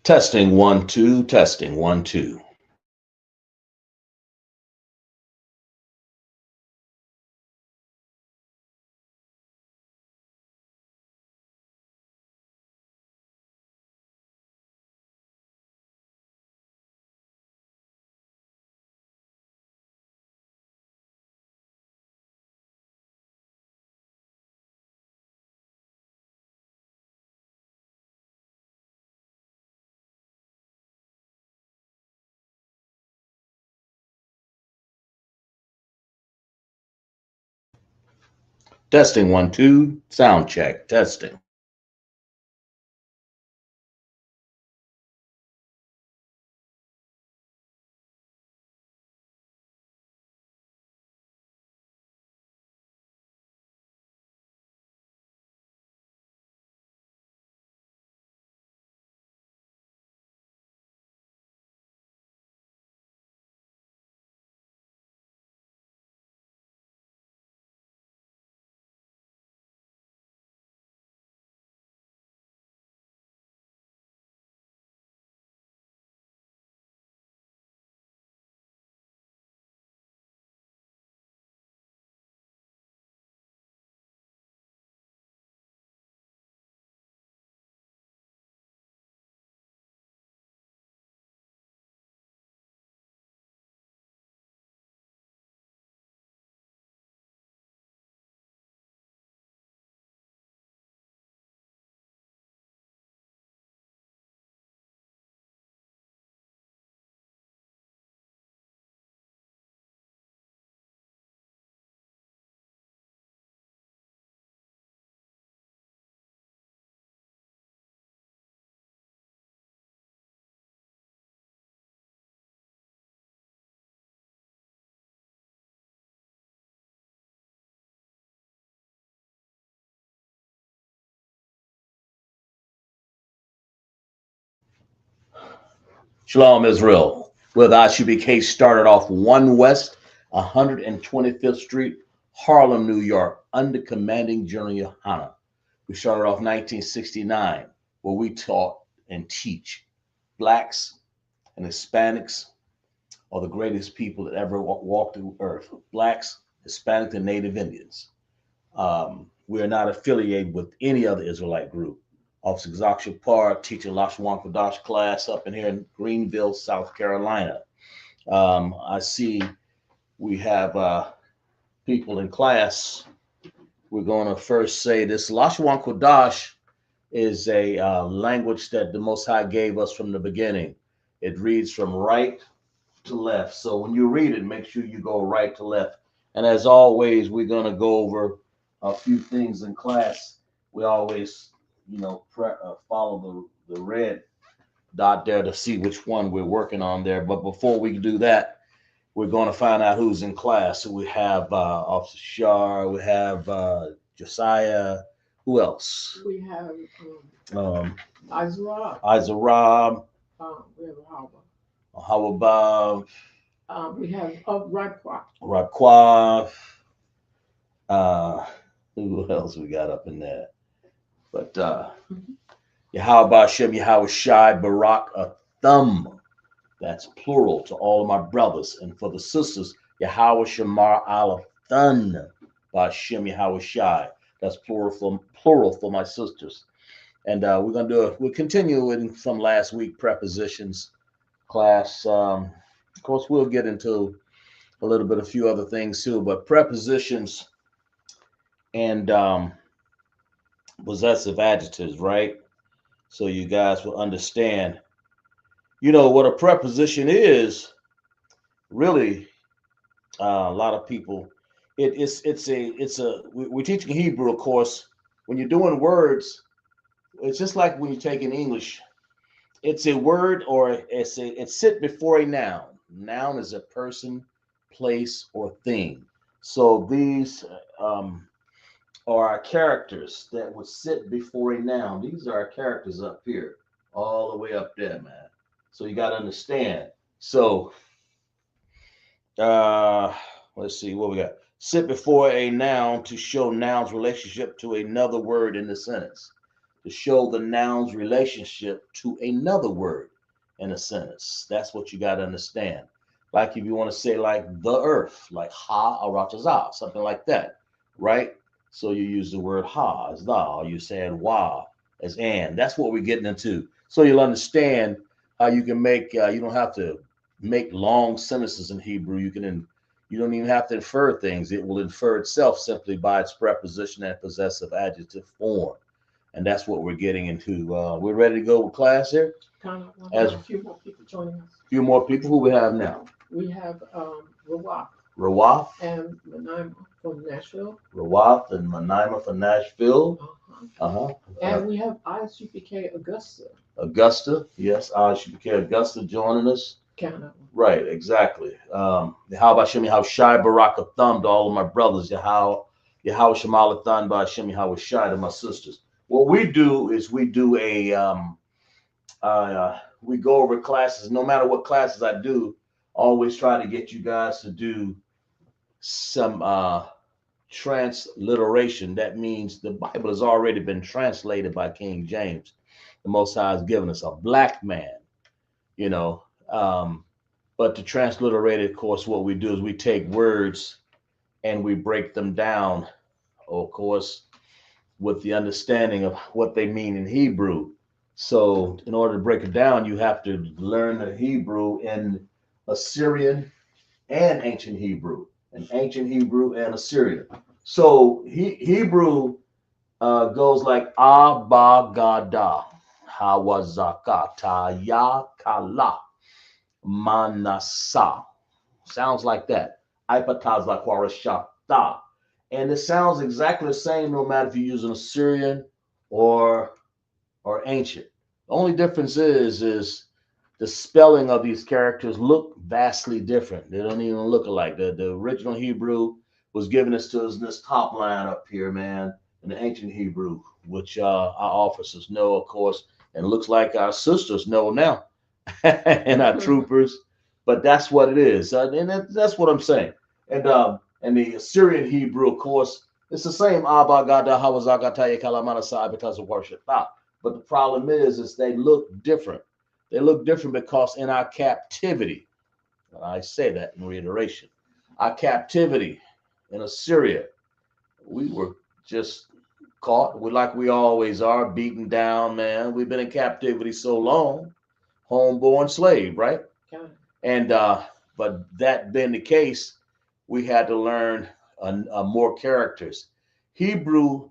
Testing 1 2, testing 1 2. Testing 1 2, sound check, testing. Shalom, Israel. With ISUPK started off 1 West, 125th Street, Harlem, New York, under commanding General Yahanna. We started off 1969, where we taught and teach Blacks and Hispanics are the greatest people that ever walked the earth. Blacks, Hispanics, and Native Indians. We are not affiliated with any other Israelite group. Officer Zakshapar Park, teaching Lashawan Qadash class up in here in Greenville, South Carolina. I see we have people in class. We're going to first say this. Lashawan Qadash is a language that the Most High gave us from the beginning. It reads from right to left. So when you read it, make sure you go right to left. And as always, we're going to go over a few things in class. We always, follow the red dot there to see which one we're working on there. But before we do that, we're going to find out who's in class. So we have Officer Shar, we have Josiah. Who else? We have Izra. Izra. We have Hawa. How about we have Raquah. Raquah. Who else we got up in there? But Yahweh Shem, Yahweh Shai, Barak, a thumb. That's plural to all of my brothers. And for the sisters, Yahweh Shamar Aleph Thun, Bashem Yahweh Shai. That's plural for my sisters. And we'll continue with from last week prepositions class. Of course, we'll get into a little bit, a few other things too, but prepositions and possessive adjectives, right? So you guys will understand. You know what a preposition is. Really, a lot of people. We're teaching Hebrew, of course. When you're doing words, it's just like when you're taking English. It's a word or it's sit before a noun. Noun is a person, place, or thing. So these are our characters that would sit before a noun. These are our characters up here, all the way up there, man. So you got to understand. So let's see what we got. Sit before a noun to show noun's relationship to another word in the sentence. to show the noun's relationship to another word in a sentence. That's what you got to understand. Like if you want to say like the earth, like ha arataza, something like that, right? So you use the word ha as thou, you saying wa as and. That's what we're getting into. So you'll understand how you can make. You don't have to make long sentences in Hebrew. You don't even have to infer things. It will infer itself simply by its preposition and possessive adjective form. And that's what we're getting into. We're ready to go with class here. Kind of. As A few more people joining us. A few more people. Who we have now? We have Rawak Rawaf. And Manaima from Nashville. Rawaf and Manaima from Nashville. And we have ISUPK Augusta. Augusta, yes, ISUPK Augusta joining us. Canada. Right, exactly. How about Shemi how Shai Baraka Thumb to all of my brothers? Yahal Shamala Thumb by Shemi how Shai to my sisters. What we do is we do we go over classes. No matter what classes I do, always try to get you guys to do some transliteration. That means the Bible has already been translated by King James. The Most High has given us a black man, you know. But to transliterate it, of course, what we do is we take words and we break them down, of course, with the understanding of what they mean in Hebrew. So in order to break it down, you have to learn the Hebrew in Assyrian and ancient Hebrew, and ancient Hebrew and Assyrian. So Hebrew goes like Abagada, Hawazaka, Yakala, Manasa. Sounds like that. Ipatazla Kwarashata. And it sounds exactly the same no matter if you're using Assyrian or ancient. The only difference is the spelling of these characters look vastly different. They don't even look alike. The original Hebrew was given us to us in this top line up here, man, in the ancient Hebrew, which our officers know, of course, and it looks like our sisters know now, and our troopers. But that's what it is, and that's what I'm saying. And the Assyrian Hebrew, of course, it's the same. Abagada Hawazagata Kalamanasai because of worship. But the problem is they look different. They look different because in our captivity, and I say that in reiteration, our captivity in Assyria, we were just caught. Like we always are, beaten down, man. We've been in captivity so long, homeborn slave, right? Okay. And but that being the case, we had to learn more characters. Hebrew,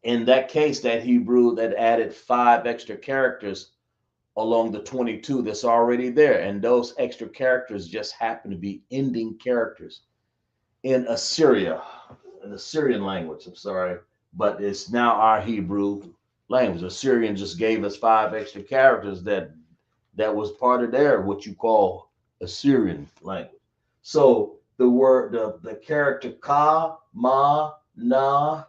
in that case, that Hebrew that added 5 extra characters along the 22 that's already there. And those extra characters just happen to be ending characters in Assyria, in the Syrian language. I'm sorry, but it's now our Hebrew language. Assyrian just gave us 5 extra characters that was part of their what you call Assyrian language. So the word, the character ka, ma, na,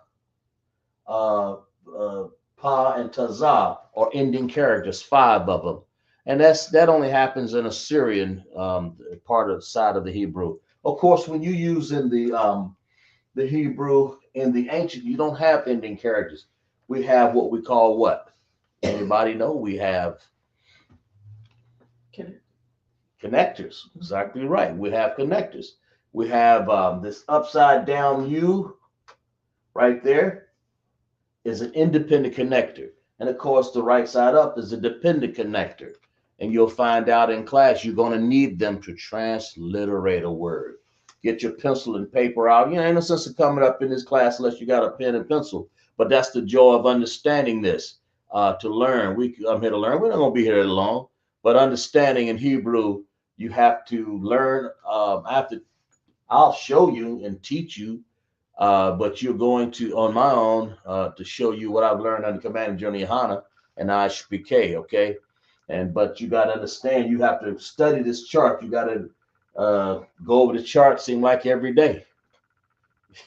pa, and taza are ending characters, 5 of them, and that only happens in Assyrian part of the side of the Hebrew. Of course, when you use in the Hebrew in the ancient, you don't have ending characters. We have what we call what? Anybody know? We have connectors. Exactly right. We have connectors. We have this upside down U right there is an independent connector. And of course, the right side up is a dependent connector. And you'll find out in class, you're going to need them to transliterate a word. Get your pencil and paper out. You know, ain't no sense of coming up in this class unless you got a pen and pencil. But that's the joy of understanding this, to learn. I'm here to learn. We're not going to be here long. But understanding in Hebrew, you have to learn. I'll show you and teach you, but you're going to, on my own, to show you what I've learned on the command journey Yahanna and ISUPK, okay? But you got to understand, you have to study this chart. You got to go over the chart, seem like every day.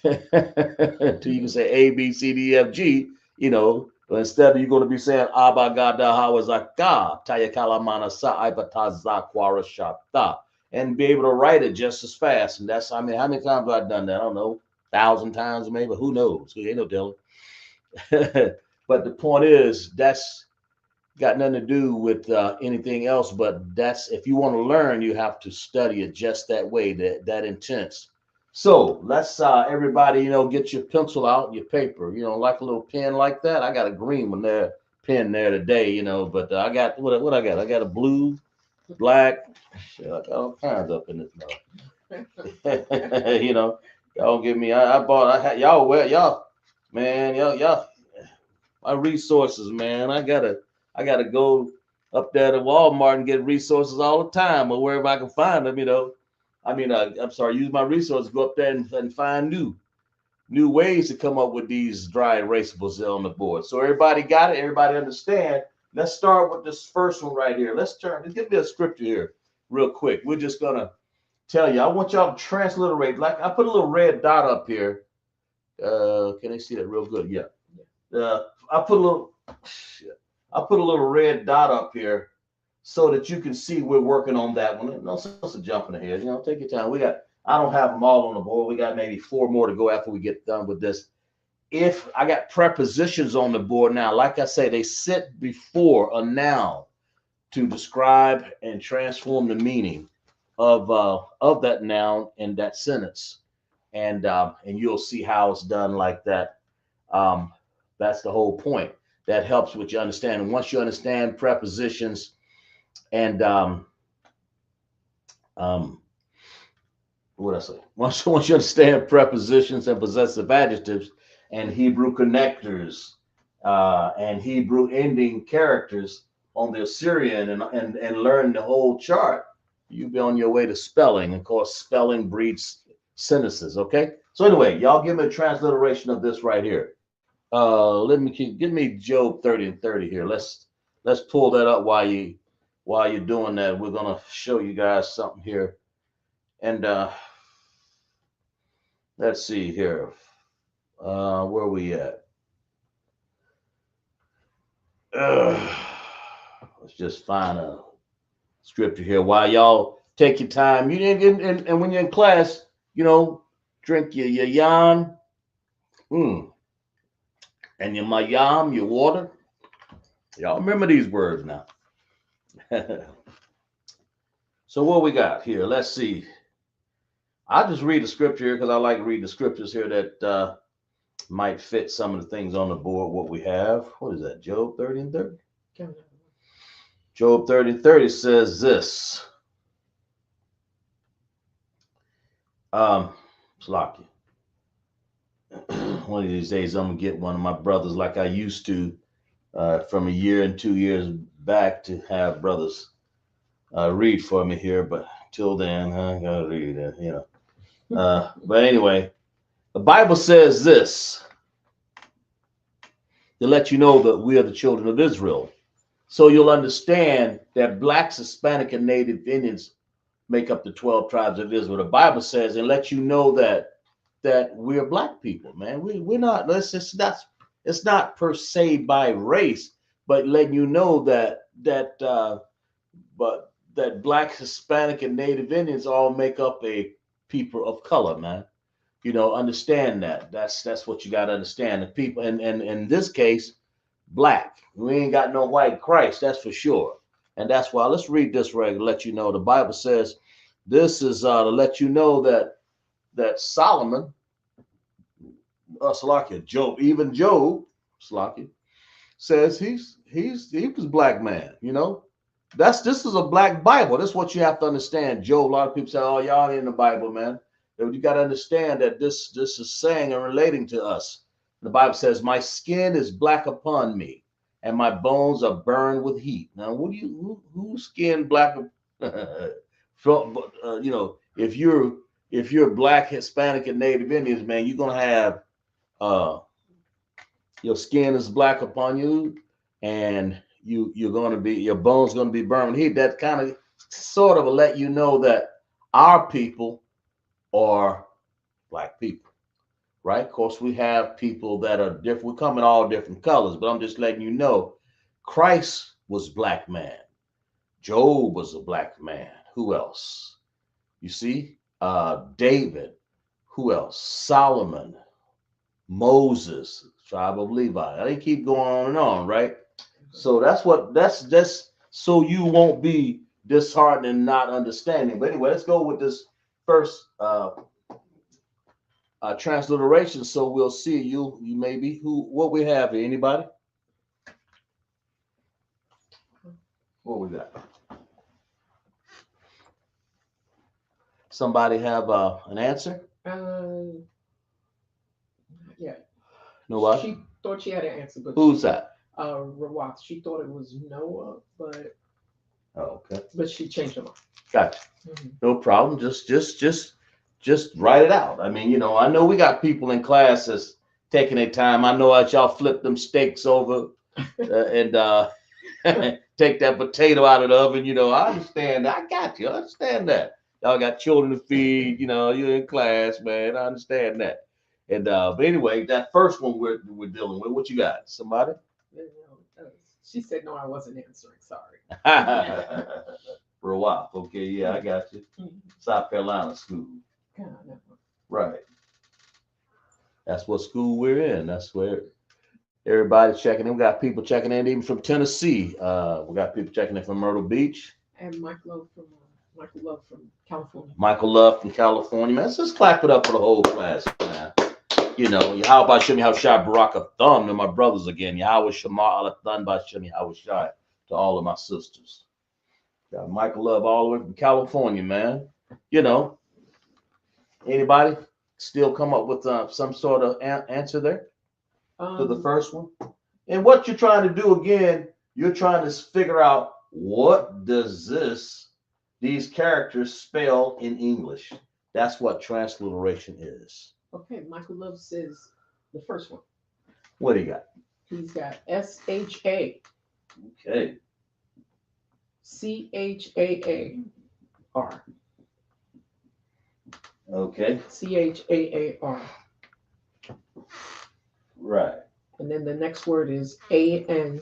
Until you can say A, B, C, D, F, G, you know, but instead of you're going to be saying Abagada Hawazaka, Tayakalamana Sa Ibataza Kwara Shapta, and be able to write it just as fast. And that's, I mean, how many times have I done that? I don't know, 1,000 times maybe, who knows? Ain't no telling. But the point is, that's got nothing to do with anything else. But that's, if you want to learn, you have to study it just that way, that intense. So let's everybody, get your pencil out, your paper, like a little pen like that. I got a green one there, pen there today, but I got what I got. I got a blue, black. Shit, I got all kinds up in this now. Y'all give me. I had y'all. Well, y'all, man, y'all. My resources, man. I gotta go up there to Walmart and get resources all the time, or wherever I can find them. I'm sorry, use my resources, go up there and find new ways to come up with these dry erasables on the board. So everybody got it. Everybody understand. Let's start with this first one right here. Let's give me a scripture here real quick. We're just gonna tell you. I want y'all to transliterate. Like I put a little red dot up here. Can they see that real good? Yeah. I put a little red dot up here so that you can see we're working on that one. No sense of jumping ahead. Take your time. I don't have them all on the board. We got maybe 4 more to go after we get done with this. If I got prepositions on the board now, like I say, they sit before a noun to describe and transform the meaning of that noun in that sentence, and you'll see how it's done like that. That's the whole point. That helps with your understanding. Once you understand prepositions and what I say? Once you understand prepositions and possessive adjectives and Hebrew connectors and Hebrew ending characters on the Assyrian and learn the whole chart, you'll be on your way to spelling. Of course, spelling breeds sentences. Okay. So anyway, y'all give me a transliteration of this right here. Give me Job 30 and 30 here. Let's pull that up while you're doing that. We're gonna show you guys something here. And let's see here. Where are we at? Let's just find a scripture here while y'all take your time. And when you're in class, drink your yan, and your mayam, your water. Y'all remember these words now. So what we got here? Let's see. I'll just read the scripture here because I like reading the scriptures here that might fit some of the things on the board. What we have. What is that? Job 30 and 30? Job 30 and 30 says this. Slocky. One of these days I'm gonna get one of my brothers like I used to from a year and 2 years back to have brothers read for me here, but till then I gotta read it, but anyway, the Bible says this to let you know that we are the children of Israel. So you'll understand that blacks, Hispanic, and Native Indians make up the 12 tribes of Israel. The Bible says, and let you know that we're black people, man. We're not. It's not per se by race, but letting you know that black, Hispanic, and Native Indians all make up a people of color, man. Understand that. That's what you got to understand. The people, and in this case, black. We ain't got no white Christ, that's for sure. And that's why, let's read this right to let you know. The Bible says this is to let you know that Solomon, Job, even Job, says he was a black man. This is a black Bible. That's what you have to understand. Job, a lot of people say, oh, y'all ain't in the Bible, man. You got to understand that this is saying and relating to us. The Bible says, my skin is black upon me, and my bones are burned with heat. Now, whose skin black? If you're black, Hispanic, and Native Indians, man, you're gonna have your skin is black upon you, and your bones gonna be burned with heat. That kind of sort of will let you know that our people are black people. Right? Of course, we have people that are different. We come in all different colors, but I'm just letting you know Christ was black man. Job was a black man. Who else? You see, David. Who else? Solomon, Moses. tribe of Levi. I didn't keep going on and on, right? So that's just so you won't be disheartened and not understanding. But anyway, let's go with this first transliteration. So we'll see you maybe what we have here. Anybody? What we got? Somebody have an answer? Yeah. Nobody? She thought she had an answer, but Who's that? Rawat. She thought it was Noah, but Okay. But she changed her mind. Gotcha. No problem. Just write it out. I mean, I know we got people in classes taking their time. I know that y'all flip them steaks over and take that potato out of the oven. I understand that. I got you. I understand that. Y'all got children to feed. You're in class, man. I understand that. And but anyway, that first one we're dealing with. What you got? Somebody? She said no. I wasn't answering. Sorry. For a while. Okay, yeah, I got you. South Carolina school. Right. That's what school we're in. That's where everybody's checking in. We got people checking in even from Tennessee. We got people checking in from Myrtle Beach. And Michael Love from California. Michael Love from California. Man, let's just clap it up for the whole class, man. How about Shemi Hawashai Baraka Thumb to my brothers again. Yahweh Shamar Allah Thun by Shemi Hawashai to all of my sisters. Got Michael Love all the way from California, man. Anybody still come up with some sort of answer there to the first one? And what you're trying to do again, you're trying to figure out what does these characters spell in English. That's what transliteration is. Okay, Michael Love says the first one. What do you got? He's got SHA. Okay. CHAAR. Okay. CHAAR. Right. And then the next word is ANYA.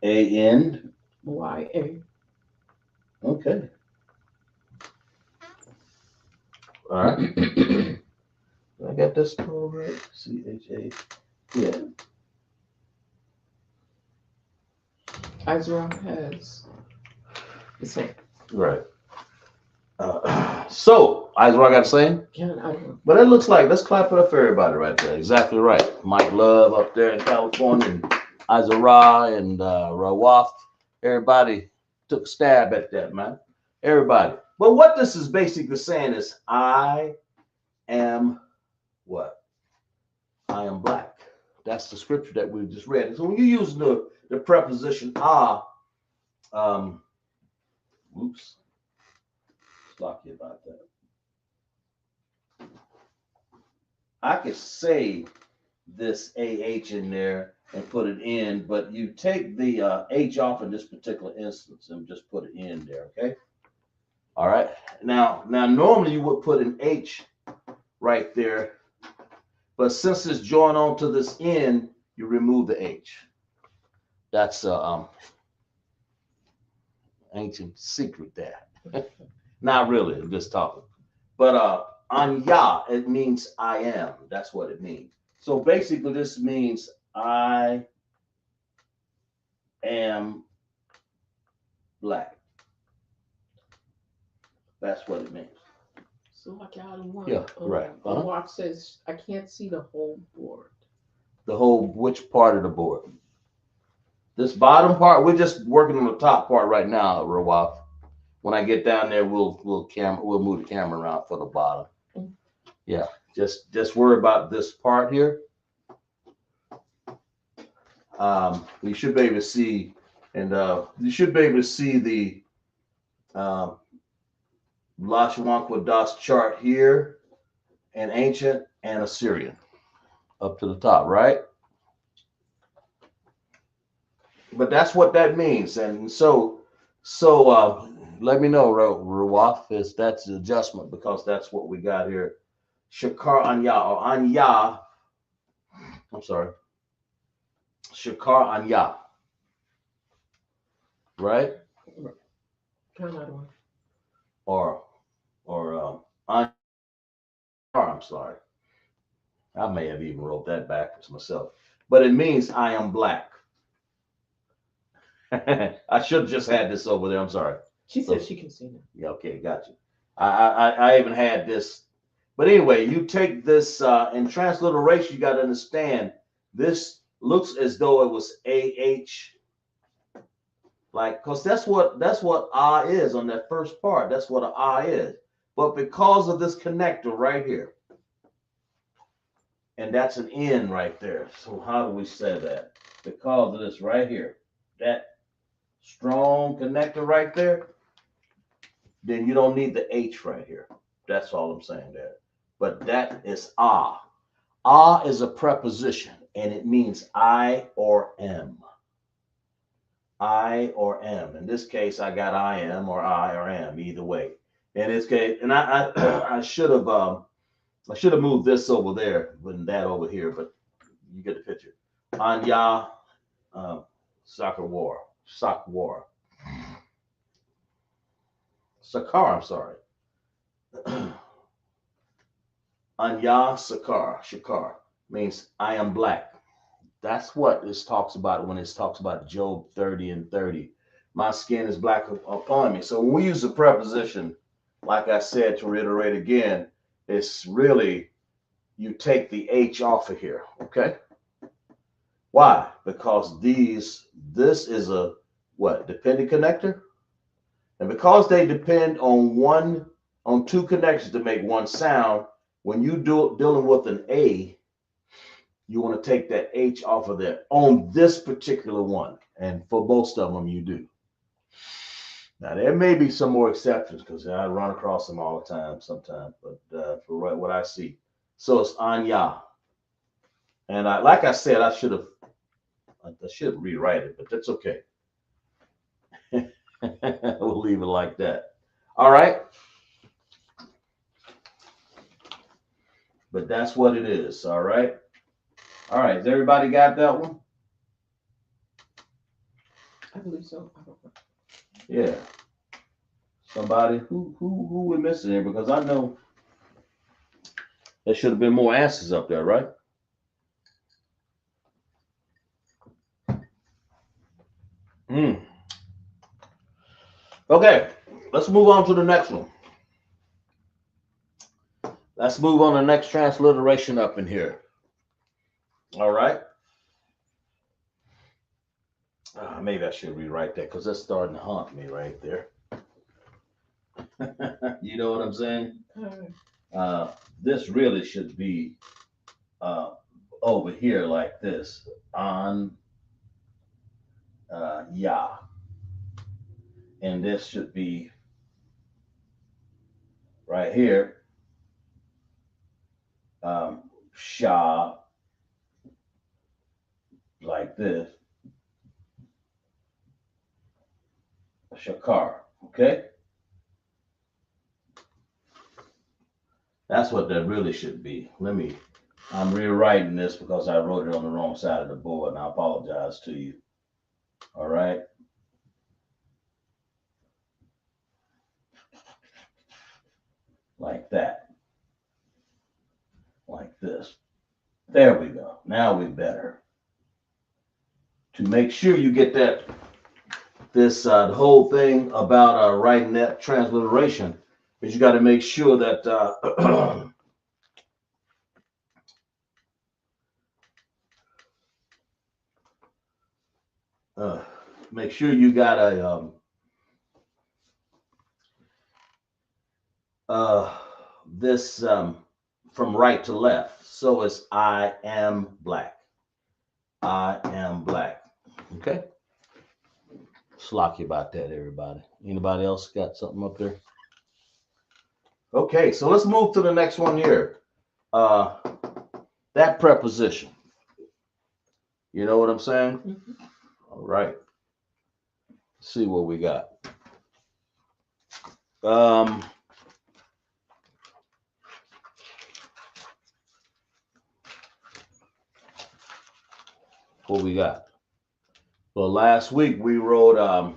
ANYA. Okay. All right. I got this all right. CHA. Yeah. Ezra has the same. Right. So, Ezra got the same? Yeah, I don't know. But it looks like, let's clap it up for everybody right there. Exactly right. Mike Love up there in California, and Izara and Rawaf. Everybody took a stab at that, man. Everybody. But what this is basically saying is, I am what? I am black. That's the scripture that we just read. So when you use the preposition oops. Lucky about that. I could say this AH in there and put it in, but you take the H off in this particular instance and just put it in there, okay? All right. Now normally you would put an H right there, but since it's joined onto this N, you remove the H. That's ancient secret there. Not really, I'm just talking. But anya, it means I am. That's what it means. So basically this means I am black. That's what it means. So like out of one. Yeah, right. Watch says I can't see the whole board. The whole, which part of the board? This bottom part, we're just working on the top part right now, Rawaf. When I get down there, we'll move the camera around for the bottom. Yeah, just worry about this part here. You should be able to see, and you should be able to see the Lashawan Qadash chart here, and ancient and Assyrian up to the top, right? But that's what that means, and so let me know, Rawaf, if that's the adjustment, because that's what we got here. Shakar Anya, or Anya. I'm sorry. Shakar Anya. Right? Or Anya. I'm sorry. I may have even wrote that backwards myself. But it means I am black. I should have just had this over there. I'm sorry. She said she can see it. Yeah, okay, got you. I even had this. But anyway, you take this in transliteration, you got to understand this looks as though it was AH. Like, because that's what I is on that first part. That's what an I is. But because of this connector right here, and that's an N right there. So how do we say that? Because of this right here, that strong connector right there, then you don't need the H right here. That's all I'm saying there. But that is ah. Ah is a preposition, and it means I or am. I or am. In this case, I got I am or I or am, either way. In this case, and I should have moved this over there, and that over here, but you get the picture. Anya, soccer war. Sakar, I'm sorry. Anya Shakar means I am black. That's what this talks about when it talks about Job 30 and 30. My skin is black upon me. So when we use the preposition, like I said, to reiterate again, it's really you take the H off of here, okay? Why? Because this is a what? Dependent connector? And because they depend on two connections to make one sound, when you dealing with an A, you want to take that H off of there on this particular one. And for most of them, you do. Now, there may be some more exceptions because I run across them all the time sometimes, but for what I see. So it's Anya. And like I said, I should rewrite it, but that's okay. We'll leave it like that. All right. But that's what it is. All right. All right. Has everybody got that one? I believe so. I don't know. Yeah. Somebody who we're missing here, because I know there should have been more answers up there, right? Okay, let's move on to the next one. Let's move on to the next transliteration up in here. All right. Maybe I should rewrite that because that's starting to haunt me right there. You know what I'm saying? This really should be over here like this. On ya. And this should be right here. Sha, like this. Shakar, okay? That's what that really should be. I'm rewriting this because I wrote it on the wrong side of the board, and I apologize to you. All right? Like that. Like this. There we go. Now we better. To make sure you get that, the whole thing about writing that transliteration is you got to make sure that make sure you got this from right to left. So it's I am black. I am black. Okay. Slocky about that, everybody. Anybody else got something up there? Okay, so let's move to the next one here. That preposition. You know what I'm saying? Mm-hmm. All right. Let's see what we got. What we got? Well, last week we wrote,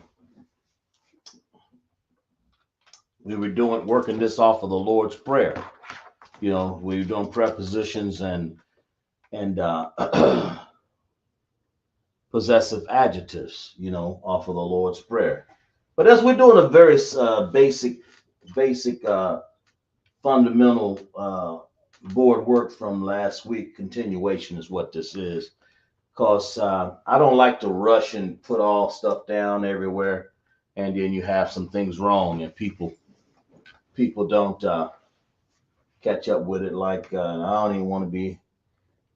we were working this off of the Lord's Prayer. You know, we're doing prepositions and possessive adjectives, you know, off of the Lord's Prayer. But as we're doing a very basic, fundamental board work from last week, continuation is what this is. Because I don't like to rush and put all stuff down everywhere, and then you have some things wrong, and people don't catch up with it. Like I don't even want to be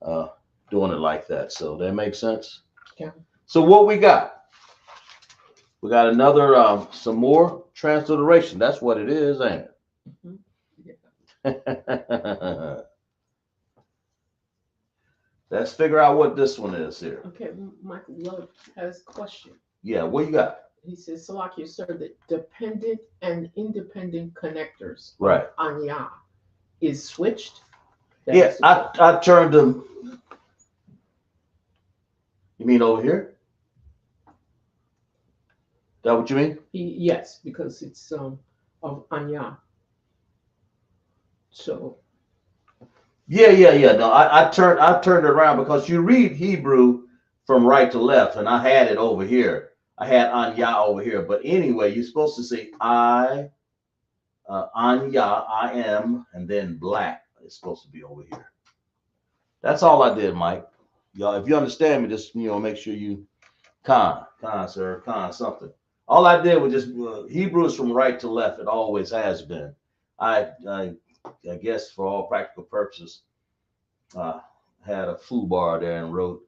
uh, doing it like that. So that makes sense. Yeah. So what we got? We got another some more transliteration. That's what it is, ain't Mhm. it? Let's figure out what this one is here. Okay, Michael Love has a question. Yeah, what you got? He says, Salakia, sir, the dependent and independent connectors Right. Anya is switched. Yeah, I turned them. You mean over here? That what you mean? Yes, because it's of Anya. So Yeah. No, I turned it around because you read Hebrew from right to left, and I had it over here. I had Anya over here. But anyway, you're supposed to say Anya, I am, and then black. It's supposed to be over here. That's all I did, Mike. Y'all, if you understand me, just make sure you sir, something. All I did was just Hebrew is from right to left. It always has been. I guess for all practical purposes, had a foo bar there and wrote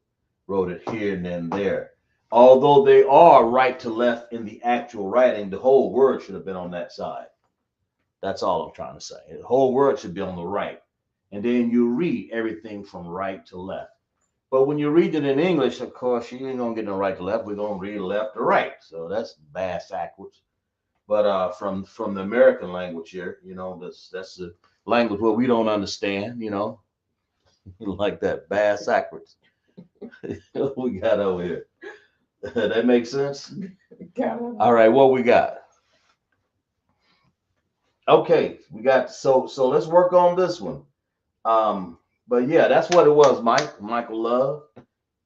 it here and then there. Although they are right to left in the actual writing, the whole word should have been on that side. That's all I'm trying to say. The whole word should be on the right. And then you read everything from right to left. But when you read it in English, of course, you ain't gonna get no right to left. We're gonna read left to right. So that's backwards. But from the American language here, that's the language where we don't understand, like that backwards. We got over here. That makes sense. All right, what we got? Okay, we got so let's work on this one. But yeah, that's what it was, Michael Love.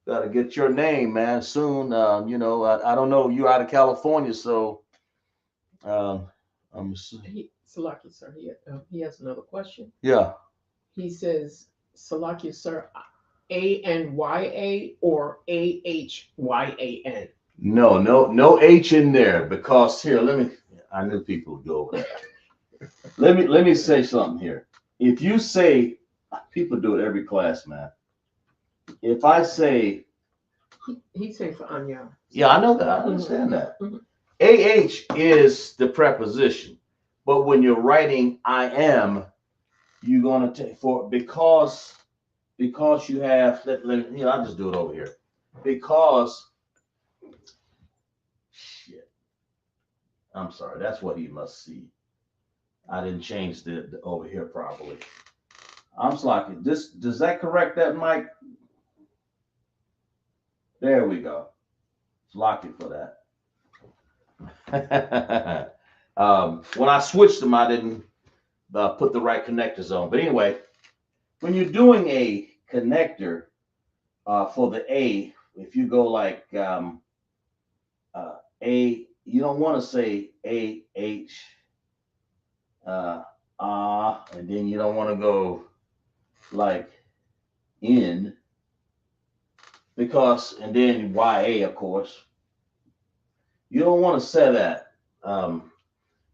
Got to get your name, man, soon. I don't know. You're out of California, so I'm. Salakia, sir, he has another question. Yeah. He says, Salakia, sir, Anya or Ahyan? No H in there because here, I knew people would go over that. Let me say something here. If you say, people do it every class, man. If I say, he's saying for Anya. Yeah, I know that. I understand that. AH is the preposition, but when you're writing I am, you're gonna take for because you have. I'll just do it over here. Because shit. I'm sorry. That's what he must see. I didn't change the over here properly. I'm slacking. Does that correct that, Mike? There we go. Slacking for that. When I switched them, I didn't put the right connectors on. But anyway, when you're doing a connector for the A, if you go like A, you don't want to say AH, and then you don't want to go like in, because, and then YA, of course. You don't want to say that.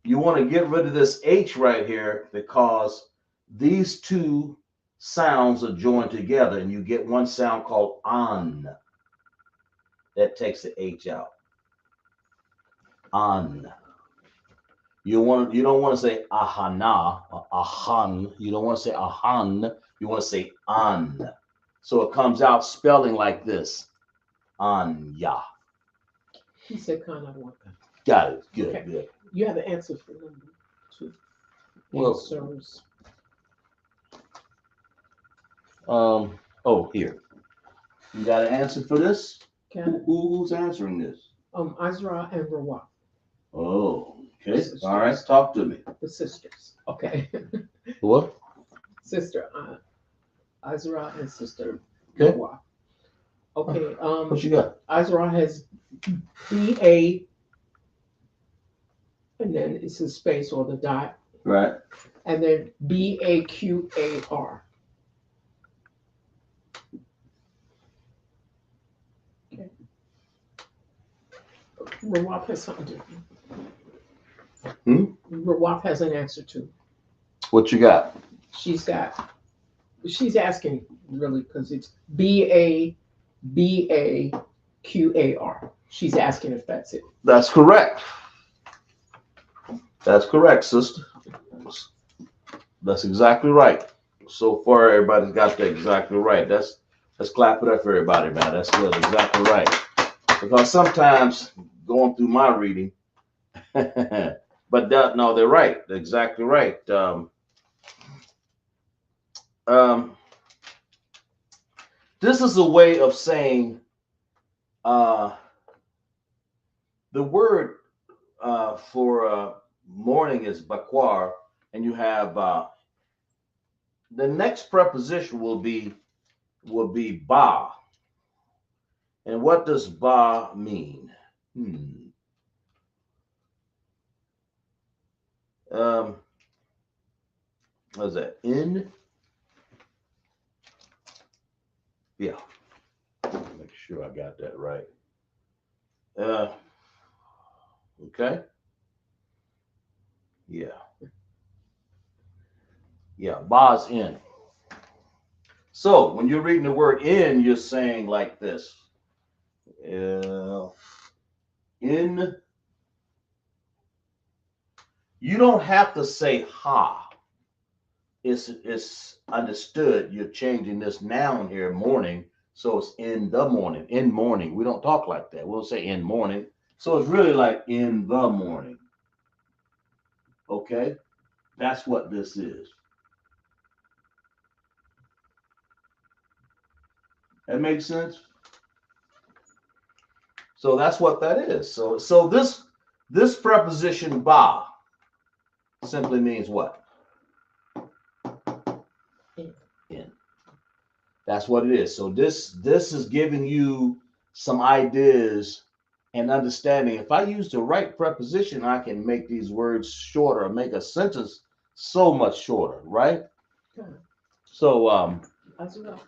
You want to get rid of this H right here because these two sounds are joined together and you get one sound called on that takes the H out. On. You don't want to say ahana or ahan. You don't want to say ahan. You want to say on. So it comes out spelling like this. Anya. He said, "Khan, I want that." Got it. Good. Okay. Good. You have the answers for number 2. Well, answers. Oh, here. You got an answer for this? Okay. Who's answering this? Azra and Rawat. Oh, okay. All right. Talk to me. The sisters. Okay. What? Sister Azra and Sister Okay. Noah. Okay. What you got? Azra has BA, and then it's a space or the dot, Right. and then BAQAR. Okay. Rawaf has something different. Rawaf has an answer too. What you got? She's asking really because it's BAQAR. She's asking if that's it. That's correct. That's correct, sister. That's exactly right. So far, everybody's got that exactly right. Let's clap it up for everybody, man. That's good. Exactly right. Because sometimes going through my reading, but no, they're right. They're exactly right. This is a way of saying the word for morning is bakwar, and you have the next preposition will be ba. And what does ba mean? What is that? In? Yeah. Make sure I got that right. Okay. Yeah. Yeah. Ba's in. So when you're reading the word in, you're saying like this. In. You don't have to say ha. It's understood. You're changing this noun here, morning. So it's in the morning. In morning. We don't talk like that. We'll say in morning. So it's really like in the morning. Okay? That's what this is. That makes sense? So that's what that is. So this preposition ba simply means what? In. That's what it is. So this is giving you some ideas and understanding. If I use the right preposition, I can make these words shorter, make a sentence so much shorter, right? Okay. So Azra.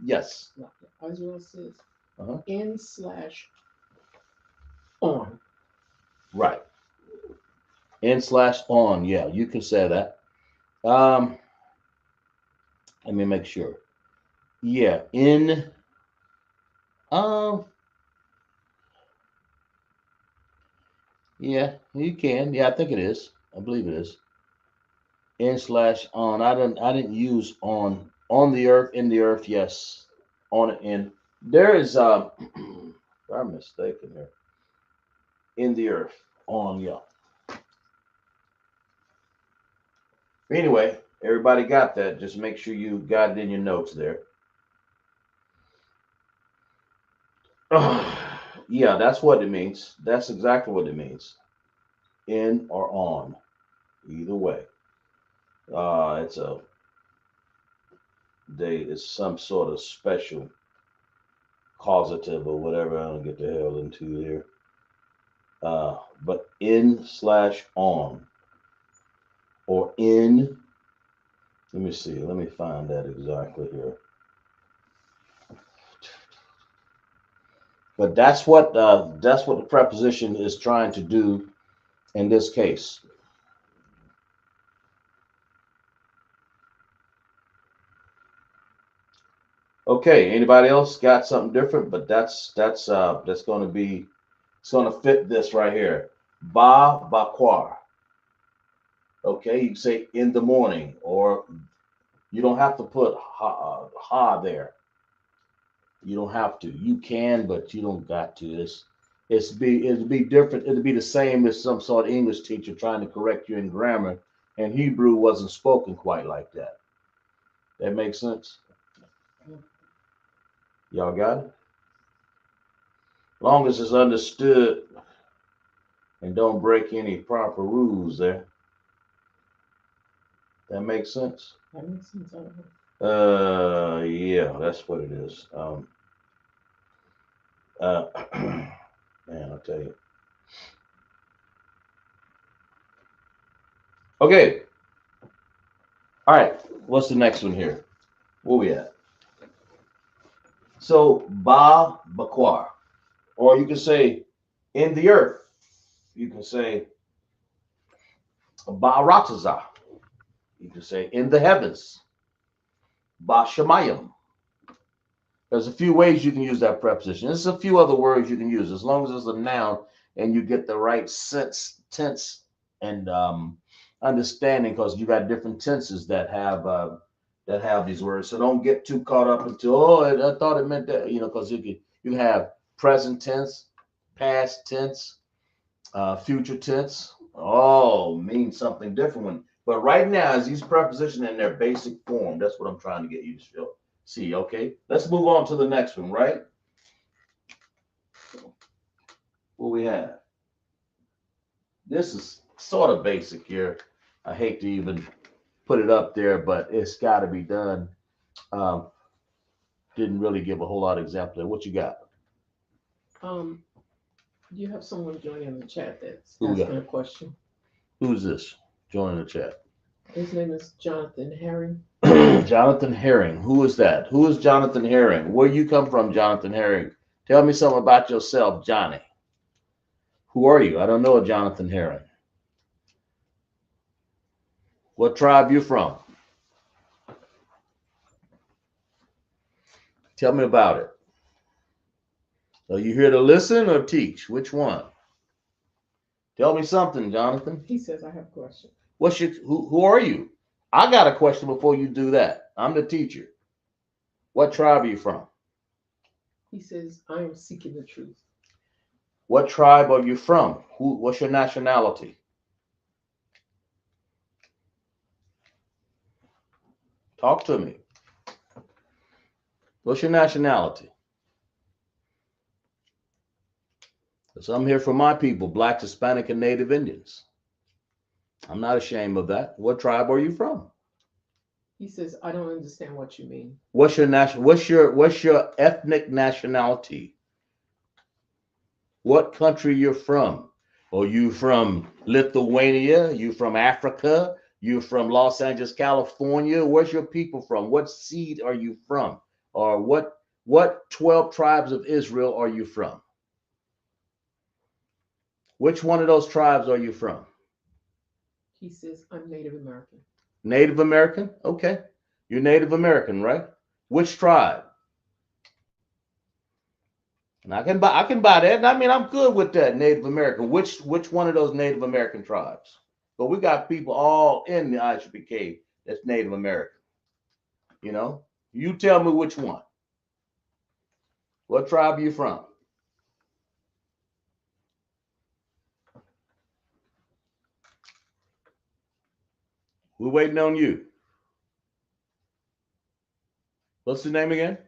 yes. Azra says in/on. Right. In/on. Yeah, you can say that. Let me make sure. Yeah, in yeah, you can. Yeah, I think it is. I believe it is. In/on. I didn't use on the earth, in the earth, yes. On it in. There is I'm mistaken here. In the earth. On, yeah. Anyway, everybody got that. Just make sure you got it in your notes there. Yeah, that's what it means. That's exactly what it means. In or on. Either way. It's some sort of special causative or whatever. I don't get the hell into here. But in/on or in. Let me see. Let me find that exactly here. But that's what the preposition is trying to do in this case. Okay, anybody else got something different? But that's going to be, it's going to fit this right here. Bakwar. Okay, you can say in the morning, or you don't have to put ha there. You don't have to. You can, but you don't got to. It'd be different. It'd be the same as some sort of English teacher trying to correct you in grammar, and Hebrew wasn't spoken quite like that. That makes sense? Y'all got it? Long as it's understood and don't break any proper rules there. That makes sense? That makes sense. I don't know. Yeah, that's what it is. Man, I'll tell you. Okay. All right. What's the next one here? Where we at? So Ba Bakwar, or you can say in the earth. You can say Ba Rataza. You can say in the heavens. Ba Shemayim. There's a few ways you can use that preposition. There's a few other words you can use as long as it's a noun and you get the right sense, tense, and understanding, because you got different tenses that have these words. So don't get too caught up into I thought it meant that, because you have present tense, past tense, future tense. All mean something different. But right now, as these prepositions in their basic form, that's what I'm trying to get you to feel. See, okay? Let's move on to the next one, right? What we have? This is sort of basic here. I hate to even put it up there, but it's got to be done. Um, didn't really give a whole lot of example there. What you got? Um, you have someone joining the chat that's Who we asking got? a question. Who's this? Joining the chat. His name is Jonathan Herring. Jonathan Herring. Who is that? Who is Jonathan Herring? Where you come from, Jonathan Herring? Tell me something about yourself, Johnny. Who are you? I don't know a Jonathan Herring. What tribe you from? Tell me about it. Are you here to listen or teach? Which one? Tell me something, Jonathan. He says, I have a question. Who are you? I got a question before you do that. I'm the teacher. What tribe are you from? He says, I am seeking the truth. What tribe are you from? What's your nationality? Talk to me. What's your nationality? Because I'm here for my people, Black, Hispanic, and Native Indians. I'm not ashamed of that. What tribe are you from? He says, I don't understand what you mean. What's your ethnic nationality? What country you're from? Are you from Lithuania? You from Africa? You from Los Angeles, California? Where's your people from? What seed are you from? Or what 12 tribes of Israel are you from? Which one of those tribes are you from? He says, I'm Native American. Native American? Okay. You're Native American, right? Which tribe? And I can buy that. And I mean, I'm good with that, Native American. Which one of those Native American tribes? But we got people all in the ISUPK that's Native American. You know, you tell me which one. What tribe are you from? We're waiting on you. What's the name again?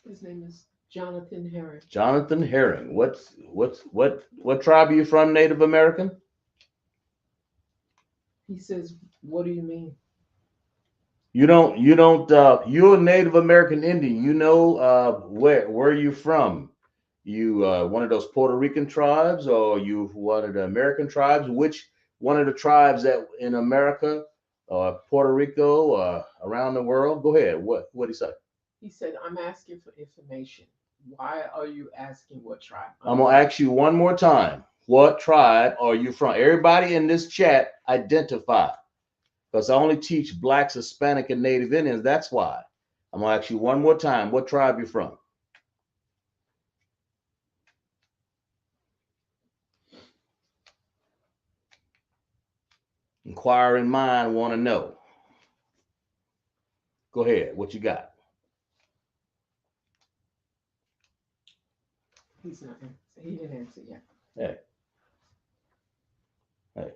His name is Jonathan Herring. Jonathan Herring. What tribe are you from, Native American? He says, what do you mean? You're a Native American Indian. You know where you from? You one of those Puerto Rican tribes, or you one of the American tribes? Which one of the tribes that in America, Puerto Rico, around the world? Go ahead. What do you say? He said, I'm asking for information. Why are you asking what tribe I'm I'm gonna from? ask you one more time. What tribe are you from? Everybody in this chat, identify. Because I only teach Blacks, Hispanic, and Native Indians. That's why. I'm gonna ask you one more time. What tribe you from? Inquiring mind want to know. Go ahead. What you got? He's not answering. He didn't answer yet. Hey, hey.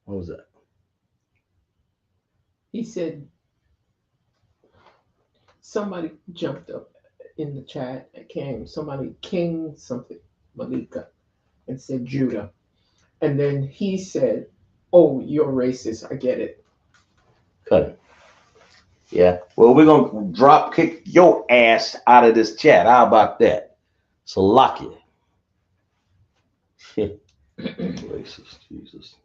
What was that? He said, somebody jumped up. in the chat came somebody, King something, Malika, and said Judah. And then he said, "Oh, you're racist. I get it." Cut it. Yeah. Well, we're gonna drop kick your ass out of this chat. How about that? So lock it. Racist, Jesus.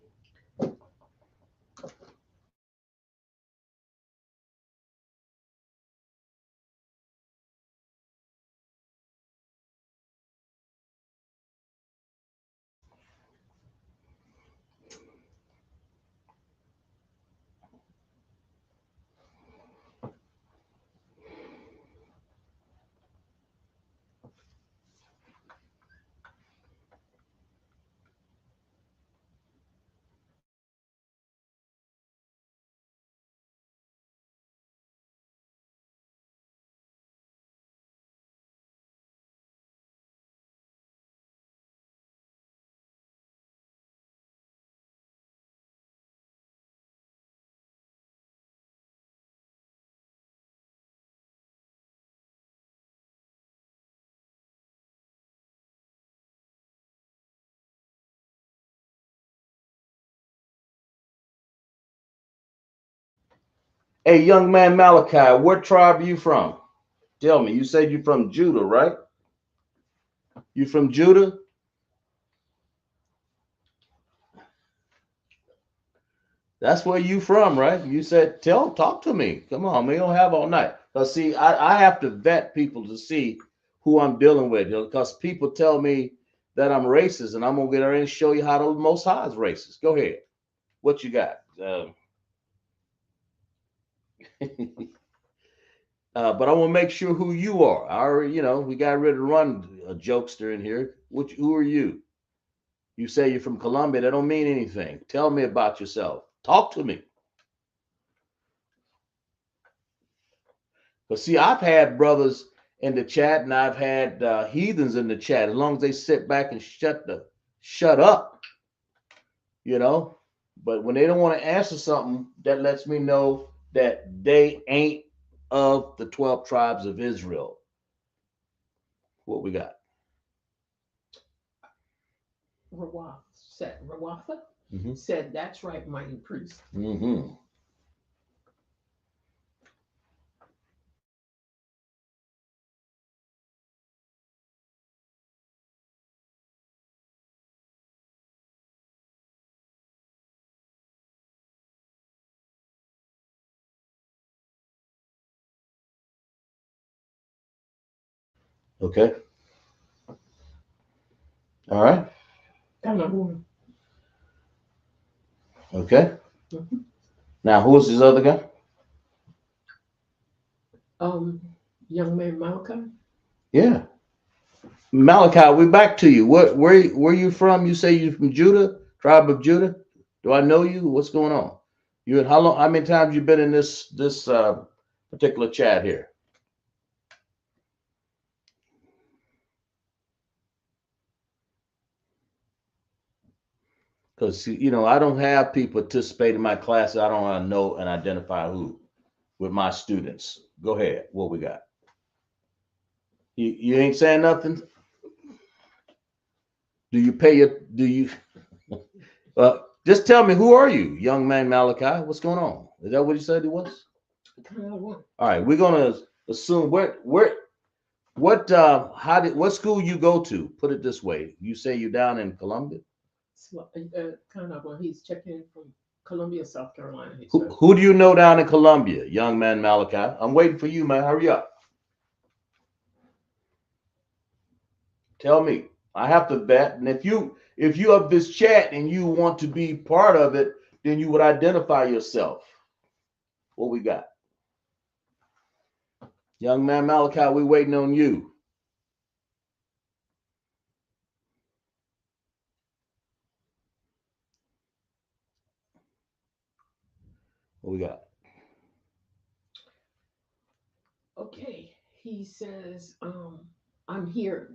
Hey, young man Malachi, what tribe are you from? Tell me. You said you're from Judah, right? You from Judah? That's where you from, right? You said, talk to me. Come on, we don't have all night. Because see, I have to vet people to see who I'm dealing with. Because people tell me that I'm racist, and I'm gonna get there and show you how the Most High is racist. Go ahead. What you got? But I want to make sure who you are. I already, we got rid of run a jokester in here. Who are you? You say you're from Colombia. That don't mean anything. Tell me about yourself. Talk to me. But see, I've had brothers in the chat, and I've had heathens in the chat. As long as they sit back and shut up, you know. But when they don't want to answer something, that lets me know that they ain't of the 12 tribes of Israel. What we got? Rawatha said, "That's right, mighty priest." Mm-hmm. Okay. All right. Okay. Mm-hmm. Now, who's this other guy? Young man Malachi. Yeah. Malachi, we're back to you. Where you from? You say you're from Judah, tribe of Judah. Do I know you? What's going on? You and how long? How many times you been in this particular chat here? Because I don't have people participate in my classes. I don't want to know and identify who with my students. Go ahead. What we got? You ain't saying nothing. Do you pay your? Do you? Just tell me, who are you, young man Malachi? What's going on? Is that what he said he was? All right, we're gonna assume what school you go to? Put it this way: you say you're down in Columbia. He's checking in from Columbia, South Carolina. Who do you know down in Columbia, young man Malachi? I'm waiting for you, man. Hurry up. Tell me. I have to bet, and if you of this chat and you want to be part of it, then you would identify yourself. What we got? Young man Malachi, we waiting on you. What we got? Okay, he says, "I'm here."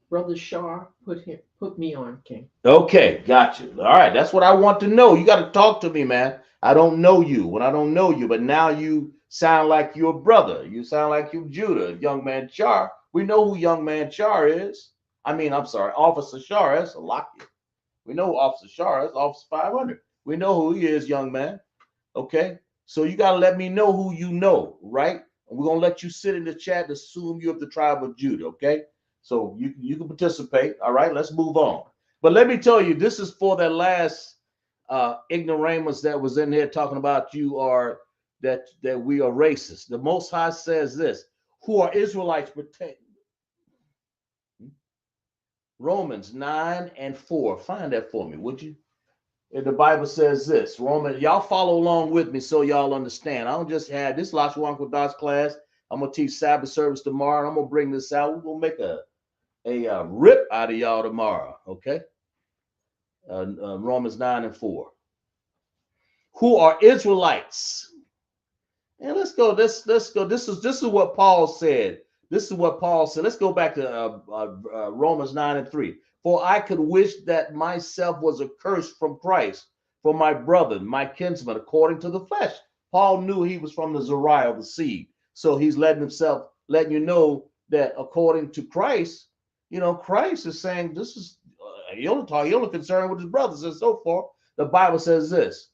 Brother Shar put me on, King. Okay, got you. All right, that's what I want to know. You got to talk to me, man. I don't know you when I don't know you, but now you sound like you're a brother. You sound like you're Judah, young man Shar. We know who young man Char is. I'm sorry, Officer Char. That's a lock. We know who Officer Char is, Officer 500. We know who he is, young man. Okay? So you got to let me know who you know, right? And we're going to let you sit in the chat to assume you're of the tribe of Judah, okay? So you can participate. All right, let's move on. But let me tell you, this is for that last ignoramus that was in here talking about you are that we are racist. The Most High says this, who are Israelites protect. Romans 9:4. Find that for me, would you? The Bible says this. Roman, y'all follow along with me so y'all understand. I don't just have this Lashawan Qadash class. I'm gonna teach Sabbath service tomorrow, and I'm gonna bring this out. We're gonna make a rip out of y'all tomorrow. Okay. Romans 9:4. Who are Israelites? And let's go. Let's go. This is what Paul said. This is what Paul said. Let's go back to Romans 9:3. For I could wish that myself was accursed from Christ for my brother, my kinsman, according to the flesh. Paul knew he was from the Zariah of the seed. So he's letting you know that according to Christ, Christ is saying this is he only concerned with his brothers and so forth. The Bible says this.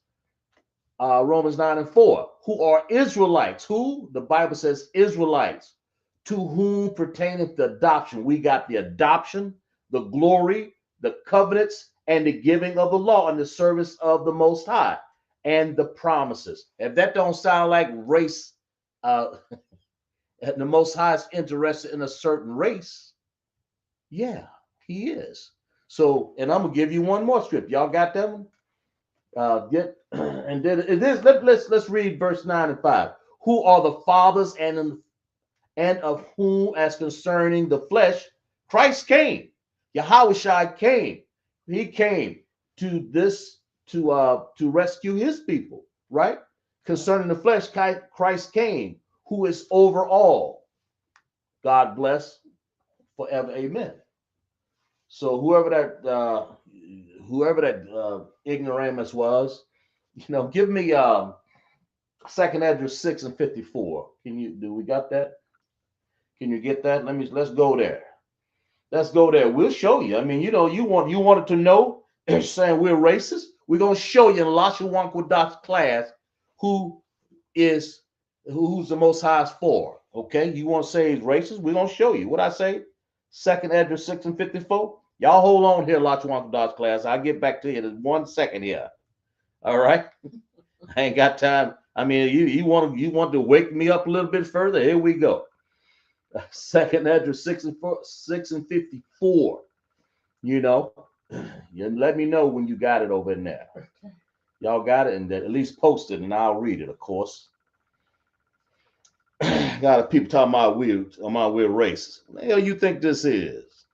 Romans 9:4, who are Israelites, who the Bible says Israelites, to whom pertaineth the adoption. We got the adoption, the glory, the covenants, and the giving of the law and the service of the Most High, and the promises. If that don't sound like race, the Most High is interested in a certain race. Yeah, he is. So, and I'm gonna give you one more script. Y'all got that one? And then it is. Let's read verse 9 and 5. Who are the fathers and of whom, as concerning the flesh, Christ came. Yahushua came. He came to rescue his people, right? Concerning the flesh, Christ came, who is over all. God bless forever. Amen. So whoever that ignoramus was, give me 2nd Esdras 6:54. Do we got that? Can you get that? Let's go there. Let's go there. We'll show you. You wanted to know, saying we're racist. We're gonna show you in Lashawan Qadash class who's the Most High's for. Okay, you want to say he's racist? We're gonna show you. What I say? 2nd Esdras 6:54. Y'all hold on here, Lashawan Qadash class. I'll get back to you in 1 second here. All right. I ain't got time. You want to wake me up a little bit further? Here we go. 2nd Esdras 6:54. You let me know when you got it over in there. Y'all got it, and at least post it, and I'll read it, of course. Got a people talking about we're racist. What the hell you think this is?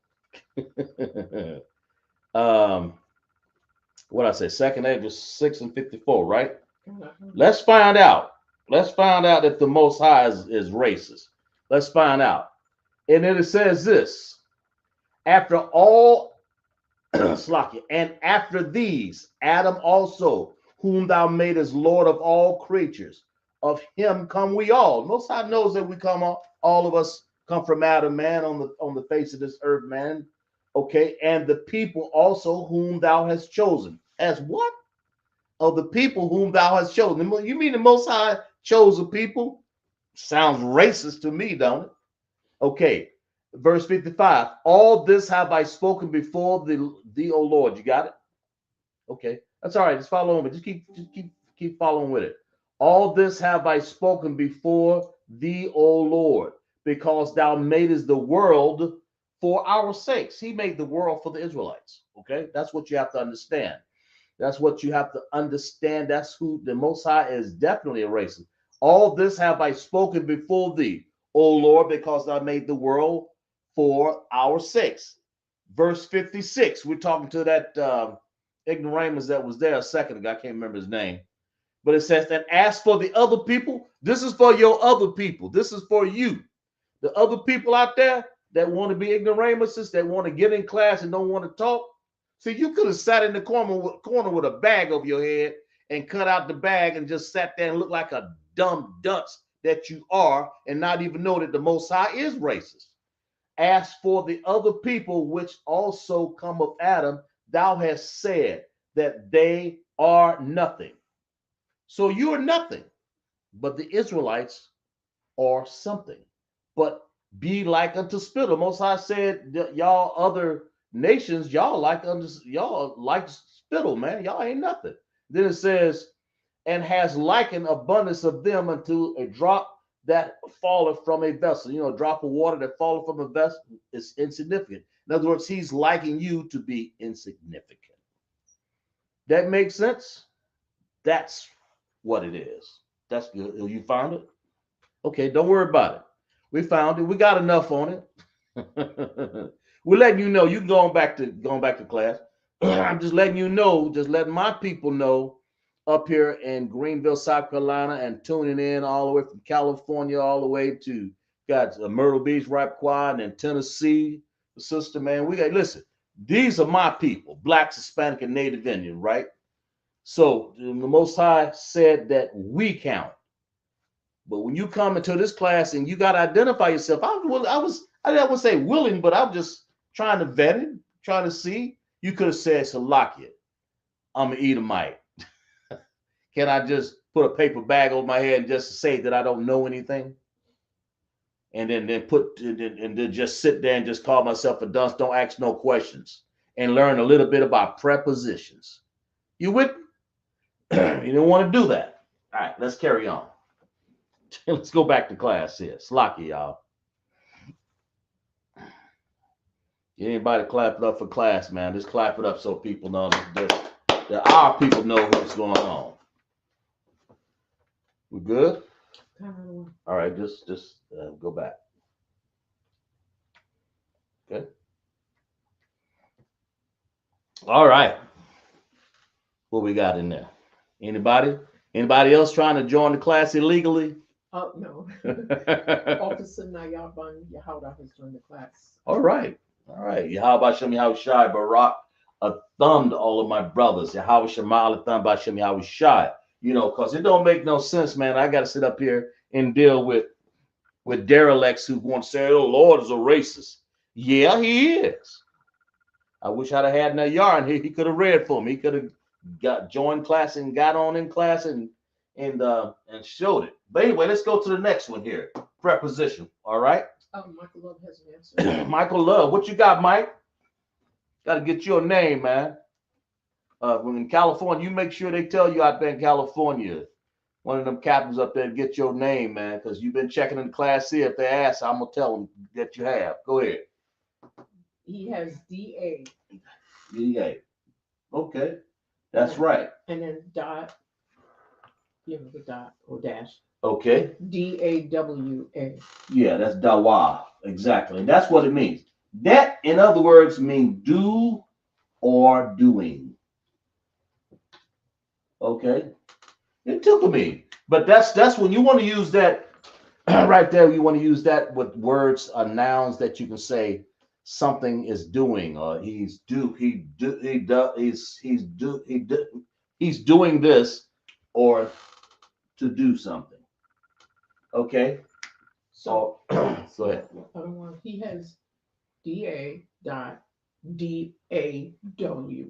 What I say? 2nd Esdras 6:54, right? Let's find out. Let's find out if the Most High is racist. Let's find out. And then it says this: after all, and after these, Adam also, whom thou madest Lord of all creatures, of him come we all. Most High knows that we come, all of us come from Adam, man, on the face of this earth, man. Okay, and the people also whom thou hast chosen. As what? Of the people whom thou hast chosen. You mean the Most High chose a people? Sounds racist to me, don't it? Okay, verse 55. All this have I spoken before thee, O Lord. You got it? Okay, that's all right. Just follow on. Just keep following with it. All this have I spoken before thee, O Lord, because thou madest the world for our sakes. He made the world for the Israelites. Okay, that's what you have to understand. That's what you have to understand. That's who the Most High is. Definitely a racist. All this have I spoken before thee, O Lord, because thou made the world for our sakes. Verse 56. We're talking to that ignoramus that was there a second ago. I can't remember his name. But it says that as for the other people, this is for your other people. This is for you. The other people out there that want to be ignoramuses, that want to get in class and don't want to talk. See, you could have sat in the corner with a bag over your head and cut out the bag and just sat there and looked like a dumb dunce that you are and not even know that the Most High is racist. as for the other people which also come of Adam, thou hast said that they are nothing. So you are nothing, but the Israelites are something. But be like unto spittle. Most High said, y'all other nations, y'all like spittle, man. Y'all ain't nothing. Then it says, and has likened abundance of them unto a drop that falleth from a vessel. You know, a drop of water that falleth from a vessel is insignificant. In other words, he's liking you to be insignificant. That makes sense? That's what it is. That's good. You found it? Okay, don't worry about it. We found it. We got enough on it. We're letting you know. You going back to class. I'm just letting you know, just letting my people know up here in Greenville, South Carolina, and tuning in all the way from California all the way to got Myrtle Beach, Rappaquan, and Tennessee. Sister, man, we got listen. These are my people, Blacks, Hispanic, and Native Indian, right? So the Most High said that we count. But when you come into this class and you got to identify yourself, I wouldn't say willing, but I'm just trying to vet it, trying to see. You could have said, Salakia, I'm an Edomite. Can I just put a paper bag over my head and just say that I don't know anything? And then just sit there and just call myself a dunce, don't ask no questions, and learn a little bit about prepositions. You with me? You don't want to do that. All right, let's carry on. Let's go back to class here. Slacky, y'all. Anybody clap it up for class, man? Just clap it up so people know that our people know what's going on. We good? All right, just go back. Okay. All right. What we got in there? Anybody? Anybody else trying to join the class illegally? Oh, no. Officer Nayaban Yahanna has joined the class. All right. All right. Yahweh Shem Yahweh Shai Barak a thumb to all of my brothers. Yahweh Shema a thumb by Shem Yahweh Shai. You know, because it don't make no sense, man. I got to sit up here and deal with derelicts who want to say, oh, Lord is a racist. Yeah, he is. I wish I'd have had Nayar and he could have read for me. He could have got joined class and got on in class and showed it. But anyway, let's go to the next one here. Preposition. All right. Michael Love has an answer. Michael Love, what you got, Mike? Got to get your name, man. When in California, you make sure they tell you out there in California, one of them captains up there, get your name, man, because you've been checking in the class here. If they ask, I'm gonna tell them that you have. Go ahead. He has DA. DA. Okay, that's right. And then dot, you know, the dot or dash. Okay. DAWA. Yeah, that's dawa. Exactly. And that's what it means. That, in other words, means do or doing. Okay. It took me. But that's when you want to use that right there. You want to use that with words or nouns that you can say something is doing, or he's doing this, or to do something. Okay. So go ahead. He has DA dot DAWA.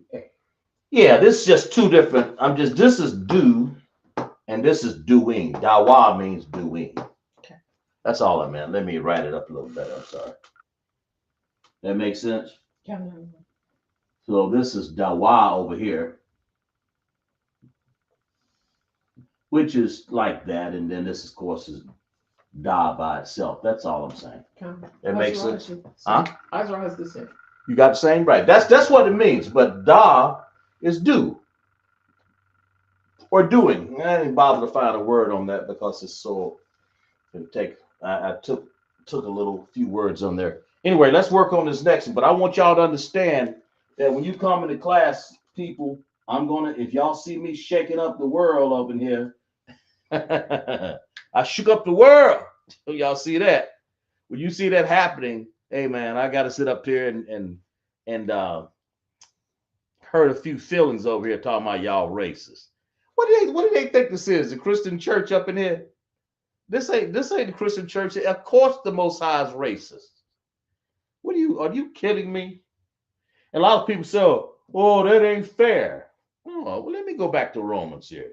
Yeah, this is just two different. This is do and this is doing. Dawa means doing. Okay. That's all I meant. Let me write it up a little better. I'm sorry. That makes sense? Yeah. So this is dawa over here, which is like that. And then this, of course, is da by itself. That's all I'm saying. That makes sense? Huh? Azra has the same. You got the same? Right. That's what it means. But da is do or doing. I didn't bother to find a word on that because it's so I took a few words on there. Anyway, let's work on this next one. But I want y'all to understand that when you come into class, people, if y'all see me shaking up the world over here, I shook up the world. Y'all see that? When you see that happening, hey man, I got to sit up here and hurt a few feelings over here talking about y'all racist. What do they think this is? The Christian church up in here? This ain't the Christian church. Of course, the Most High is racist. Are you kidding me? And a lot of people say, oh, that ain't fair. Oh, well, let me go back to Romans here.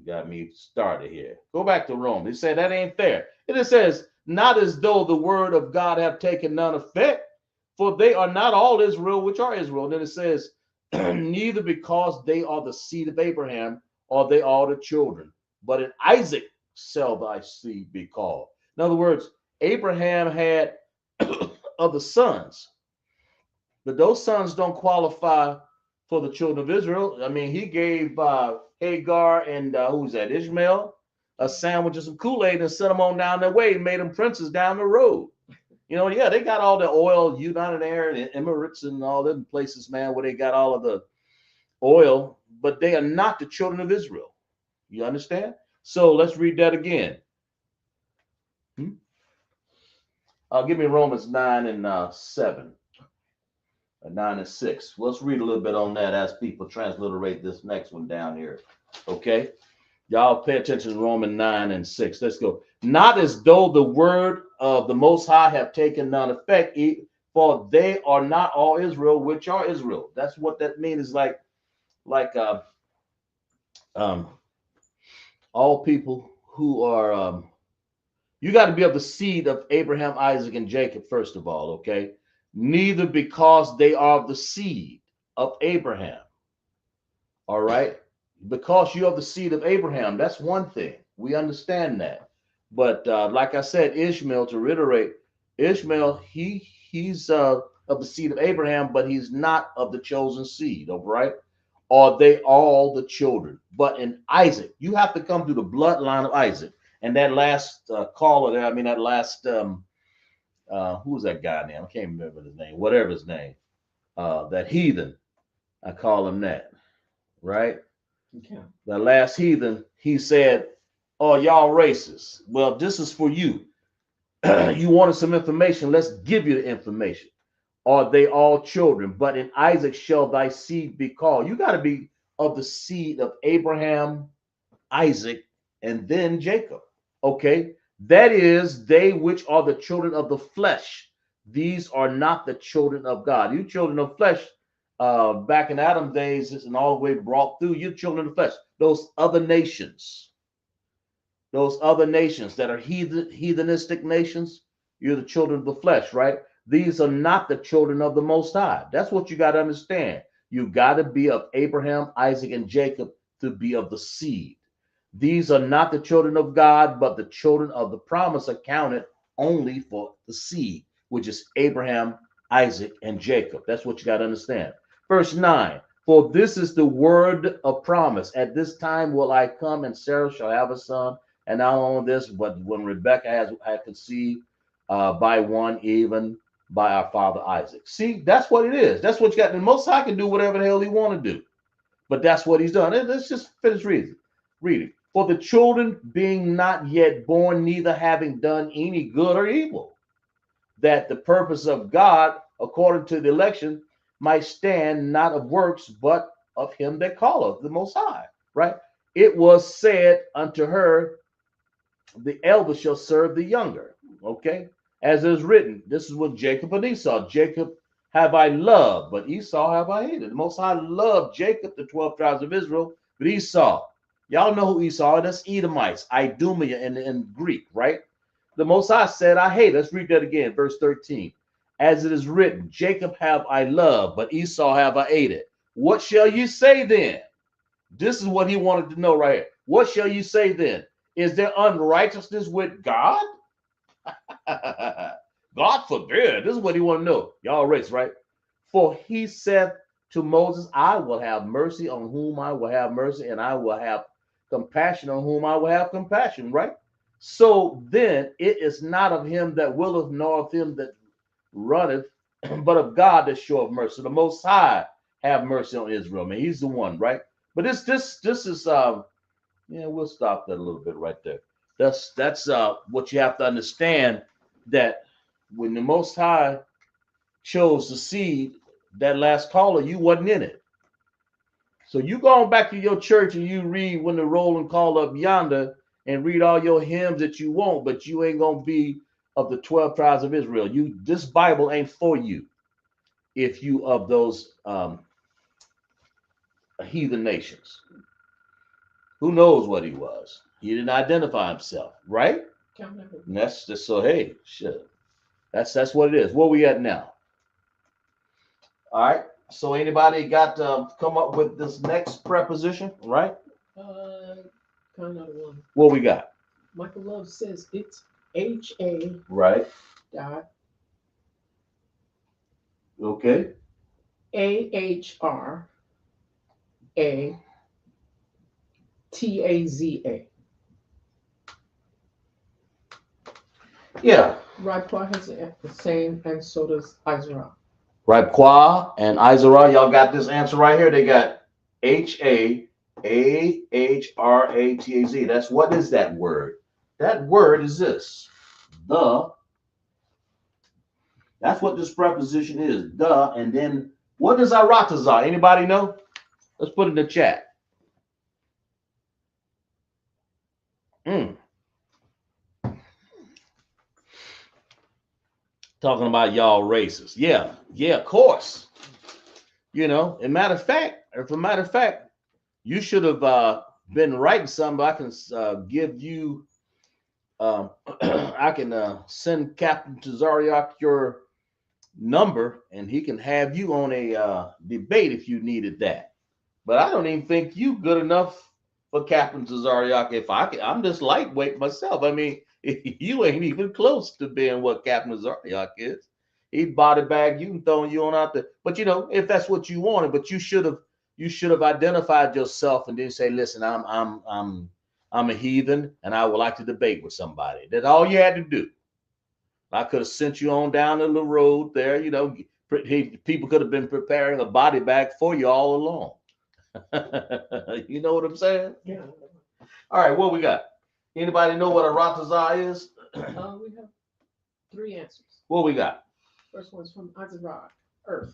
Got me started here. Go back to Rome. He said that ain't fair. And it says, not as though the word of God have taken none effect, for they are not all Israel which are Israel. And then it says, neither because they are the seed of Abraham are they all the children, but in Isaac shall thy seed be called. In other words, Abraham had other sons, but those sons don't qualify for the children of Israel. I mean, he gave Hagar and who's that, Ishmael, a sandwich and some Kool-Aid and sent them on down their way and made them princes down the road. You know, yeah, they got all the oil, United Arab and Emirates and all them places, man, where they got all of the oil, but they are not the children of Israel. You understand? So let's read that again. Give me Romans 9 and 7. 9 and 6. Let's read a little bit on that as people transliterate this next one down here. Okay? Y'all pay attention to Romans 9 and 6. Let's go. Not as though the word of the Most High have taken none effect, for they are not all Israel, which are Israel. That's what that means. Is like all people who are, you got to be of the seed of Abraham, Isaac, and Jacob, first of all, okay? Neither because they are of the seed of Abraham. All right? Because you're of the seed of Abraham, that's one thing. We understand that. But like I said, Ishmael, to reiterate, Ishmael, he's of the seed of Abraham, but he's not of the chosen seed, all right? Are they all the children? But in Isaac, you have to come through the bloodline of Isaac. And that last caller there, I mean, that last, who's that guy name? I can't remember his name, whatever his name, that heathen, I call him that, right? Okay. The last heathen, he said, oh, y'all racist. Well, this is for you. You wanted some information. Let's give you the information. Are they all children? But in Isaac shall thy seed be called. You got to be of the seed of Abraham, Isaac, and then Jacob. Okay. That is, they which are the children of the flesh. These are not the children of God. You children of flesh, back in Adam's days and all the way brought through, you children of flesh. Those other nations that are heathenistic nations, you're the children of the flesh, right? These are not the children of the Most High. That's what you got to understand. You got to be of Abraham, Isaac, and Jacob to be of the seed. These are not the children of God, but the children of the promise accounted only for the seed, which is Abraham, Isaac, and Jacob. That's what you got to understand. Verse 9, for this is the word of promise. At this time will I come, and Sarah shall have a son. And not only this, but when Rebekah had conceived by one, even by our father Isaac. See, that's what it is. That's what you got. And Most High can do whatever the hell he want to do. But that's what he's done. And let's just finish reading. For the children being not yet born, neither having done any good or evil, that the purpose of God, according to the election, might stand not of works, but of him that calleth, the Most High. Right? It was said unto her, the elder shall serve the younger. Okay? As it is written, this is what Jacob and Esau. Jacob have I loved, but Esau have I hated. The Most High loved Jacob, the 12 tribes of Israel, but Esau, y'all know who Esau is. That's Edomites, Idumea in Greek, right? The Most High said, I hate. Let's read that again, verse 13. As it is written, Jacob have I loved, but Esau have I hated. What shall you say then? This is what he wanted to know right here. What shall you say then? Is there unrighteousness with God? God forbid. This is what he want to know. Y'all race, right? For he said to Moses, I will have mercy on whom I will have mercy, and I will have compassion on whom I will have compassion, right? So then it is not of him that willeth, nor of him that runneth, but of God that showeth mercy. The Most High have mercy on Israel, man. He's the one, right? But this is yeah, we'll stop that a little bit right there. That's what you have to understand, that when the Most High chose the seed, that last caller, you wasn't in it. So you going back to your church and you read when the rolling call up yonder and read all your hymns that you want, but you ain't gonna be of the 12 tribes of Israel. This Bible ain't for you if you of those heathen nations. Who knows what he was? He didn't identify himself, right? And that's just so hey, shit. That's what it is. Where we at now? All right. So anybody got to come up with this next preposition, right? Kind of one. What we got? Michael Love says it's HA. Right. Dot. Okay. AHRA TAZA. Yeah. Raipwa has the same, and so does Izra. Raipwa and Izra, y'all got this answer right here. They got HAAHRATAZ. That's what is that word? That word is this. The. That's what this preposition is. The. And then what is Aratazah? Anybody know? Let's put it in the chat. Talking about y'all racist. Yeah, of course. You know, as a matter of fact, you should have been writing something. I can give you, I can send Captain Tazariak your number, and he can have you on a debate if you needed that. But I don't even think you good enough for Captain Tazariak. If I'm just lightweight myself. I mean, you ain't even close to being what Captain Tazariak is. He'd body bag you and throwing you on out there. But you know, if that's what you wanted, but you should have identified yourself and then say, listen, I'm a heathen and I would like to debate with somebody. That's all you had to do. I could have sent you on down the little road there. You know, people could have been preparing a body bag for you all along. You know what I'm saying? Yeah. All right, what we got? Anybody know what a Ratazah is? We have 3 answers. What we got? First one's from Azra, Earth.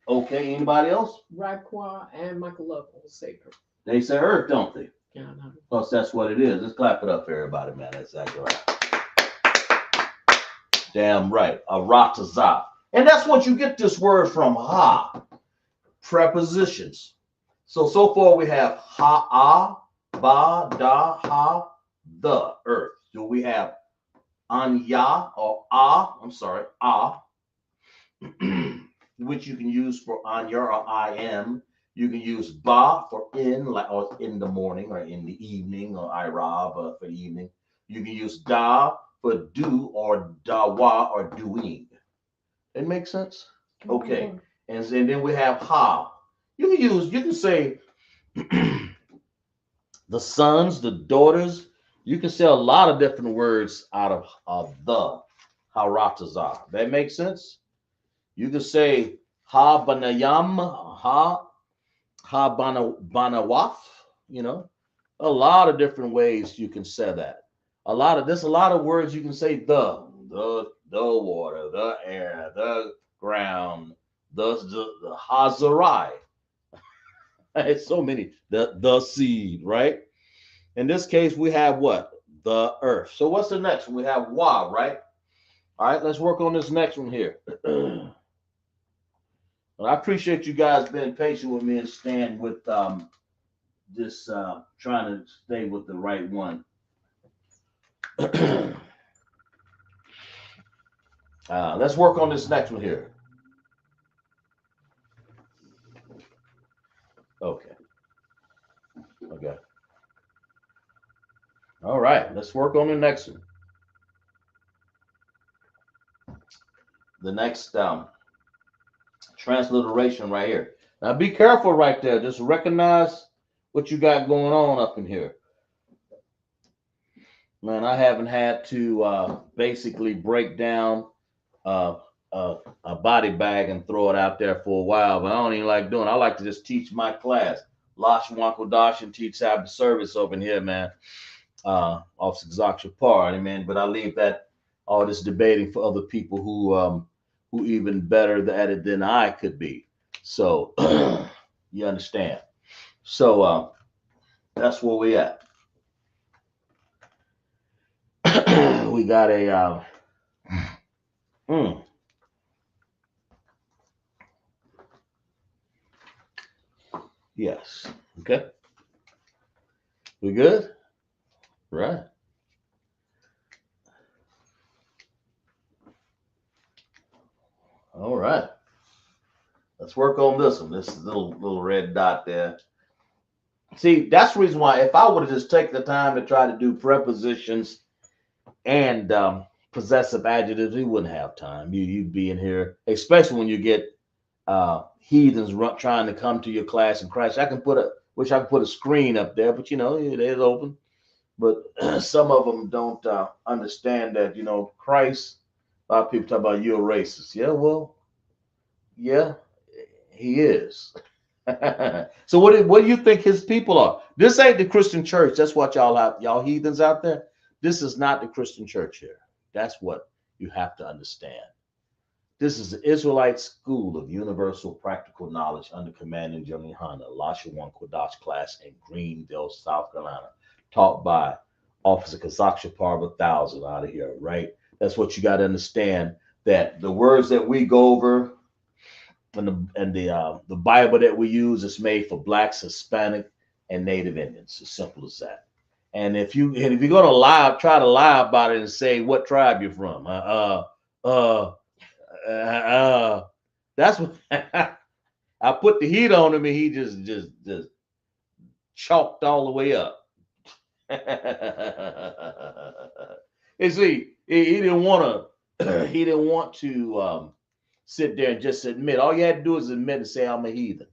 Okay, anybody else? Raipwa and Michael Love will say Earth. They say Earth, don't they? Yeah, Plus, that's what it is. Let's clap it up for everybody, man. That's exactly right. Damn right, a Ratazah. And that's what you get this word from, ha. Prepositions. So far we have ha, ba, da, ha, the, earth. Do we have anya or which you can use for anya or I am. You can use ba for in, like or in the morning or in the evening, or irab for evening. You can use da for do or dawa or doing. It makes sense? Okay. And then we have ha. You can say the sons, the daughters. You can say a lot of different words out of the Haratazah. That makes sense? You can say ha banayam, ha banawaf, you know, a lot of different ways you can say that. There's a lot of words you can say the water, the air, the ground, the hazarai. It's so many. The seed, right? In this case, we have what? The earth. So what's the next one? We have wa, right? All right, let's work on this next one here. Well, I appreciate you guys being patient with me and staying with this, trying to stay with the right one. Let's work on this next one here. Okay. All right, let's work on the next one. The next transliteration right here. Now be careful right there. Just recognize what you got going on up in here. Man, I haven't had to basically break down a body bag and throw it out there for a while, but I don't even like doing it. I like to just teach my class. Lashawan, Qadash, and teach Sabbath service over here, man. Off Zakshapar, man. But I leave that all this debating for other people who even better at it than I could be. So you understand. So that's where we at. We got a Mm. Yes. Okay. We good? Right. All right. Let's work on this one. This little red dot there. See, that's the reason why if I would have just taken the time to try to do prepositions and possessive adjectives, we wouldn't have time. You'd be in here, especially when you get heathens trying to come to your class and crash. I can put a screen up there, but it is open. But some of them don't understand that Christ. A lot of people talk about you're racist. Yeah, well, yeah, he is. So what do you think his people are? This ain't the Christian church. That's what y'all heathens out there. This is not the Christian church here. That's what you have to understand. This is the Israelite School of Universal Practical Knowledge under commanding General Yahanna, Lashawan Qadash class in Greenville, South Carolina, taught by Officer Kazak Shapar 1000 out of here, right? That's what you got to understand, that the words that we go over and the Bible that we use is made for blacks, Hispanic, and Native Indians. As simple as that. And if you're gonna lie, try to lie about it and say what tribe you're from. That's what I put the heat on him, and he just chalked all the way up. And see, he didn't want to. He didn't want to sit there and just admit. All you had to do is admit and say, I'm a heathen.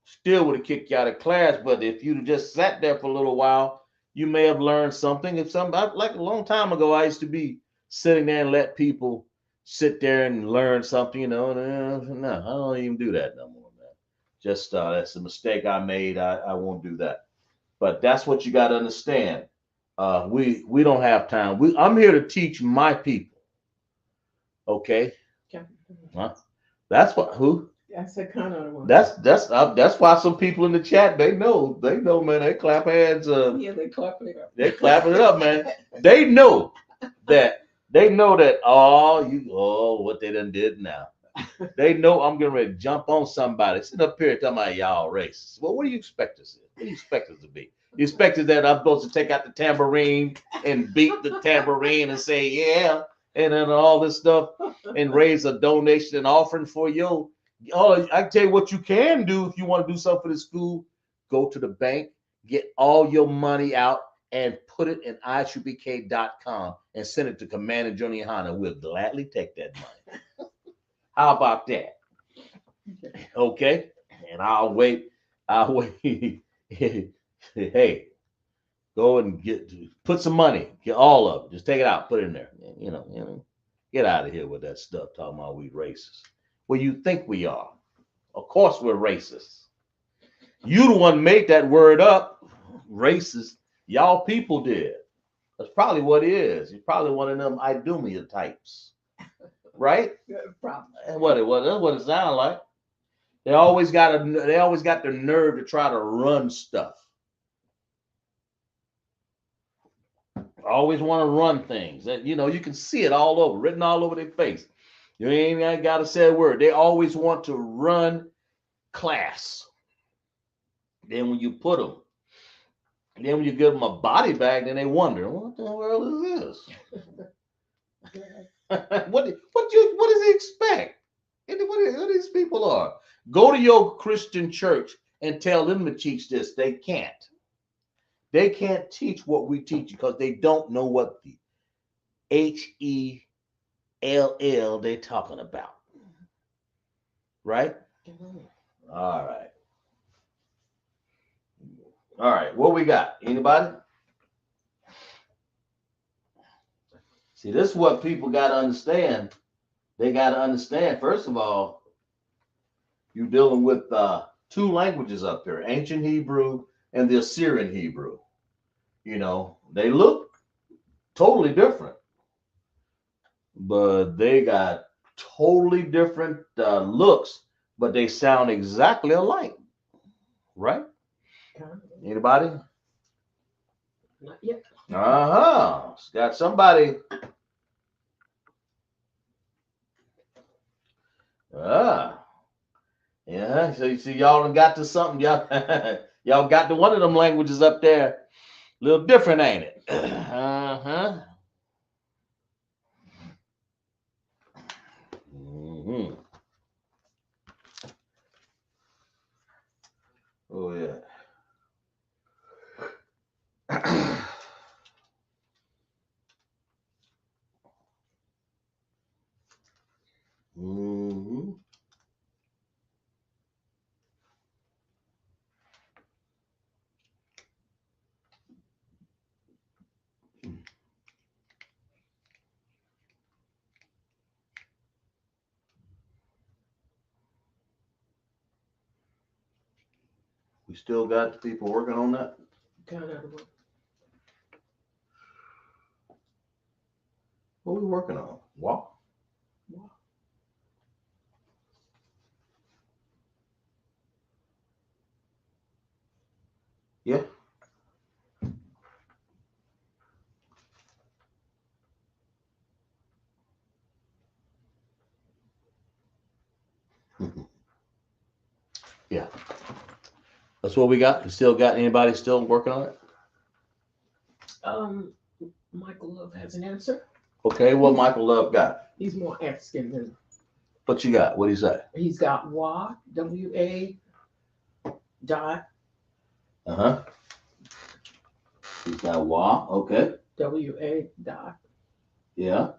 Still would have kicked you out of class. But if you'd just sat there for a little while, you may have learned something. If somebody, like a long time ago, I used to be sitting there and let people sit there and learn something, no, I don't even do that no more, man. Just that's a mistake I made. I won't do that. But that's what you got to understand. We don't have time. I'm here to teach my people. Okay. Okay. Huh? That's what who? That's a kind of one. That's why some people in the chat they know, man. They clap hands. Yeah, they clapping it up. They're clapping it up, man. They know that. What they done did now. They know I'm getting ready to jump on somebody. Sitting up here talking about y'all racist. Well, what do you expect us to? What do you expect us to be? You expect us that I'm supposed to take out the tambourine and beat the tambourine and say yeah, and then all this stuff and raise a donation and offering for you. I can tell you what you can do if you want to do something for the school. Go to the bank, get all your money out, and put it in ISUPK.com and send it to Commander Johnny Yahanna. We'll gladly take that money. How about that? Okay. And I'll wait. Hey, go and put some money. Get all of it. Just take it out. Put it in there. Get out of here with that stuff talking about we racist. Well, you think we are. Of course we're racist. You the one made that word up, racist. Y'all people did. That's probably what it is. You're probably one of them Idumea types, right? Probably. That's what it sounds like. They always got the nerve to try to run stuff. Always want to run things. That you can see it all over, written all over their face. You ain't got to say a word. They always want to run class. Then when you give them a body bag, then they wonder, what the world is this? What does he expect? What these people are? Go to your Christian church and tell them to teach this. They can't. They can't teach what we teach because they don't know what the HELL they're talking about. Right? All right. All right. What we got? Anybody? See, this is what people got to understand. They got to understand, first of all, you're dealing with two languages up here, ancient Hebrew and the Assyrian Hebrew. They look totally different, but they got totally different looks, but they sound exactly alike, right? Anybody? Not yet. Got somebody Ah, yeah. So you see, y'all done got to something. Y'all, y'all got to one of them languages up there. A little different, ain't it? Uh-huh. Hmm. Oh yeah. Hmm. We still got people working on that. Kind of. What we working on? What? Yeah. Yeah. That's what we got. We still got anybody still working on it? Um, Michael Love has an answer. Okay, what Michael Love got? He's more African than. What you got? What do you say? He's got WA dot Uh-huh. He's got wa. Okay. WA dot Yeah.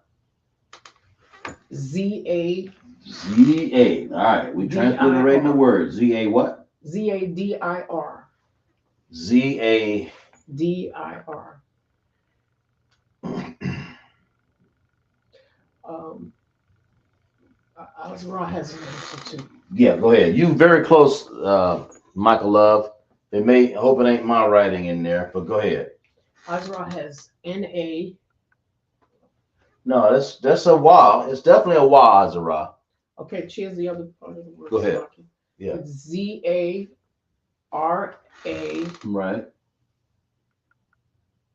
ZA ZA. All right. We transliterating the word. ZA what? ZADIR. ZA. DIR. Azra has an answer too. Yeah, go ahead. You very close, Michael Love. They may hope it ain't my writing in there, but go ahead. Azra has NA. No, that's a wa. It's definitely a wa, Azara. Okay, cheers the other part of the word. Go ahead. Yeah. It's ZARA Right.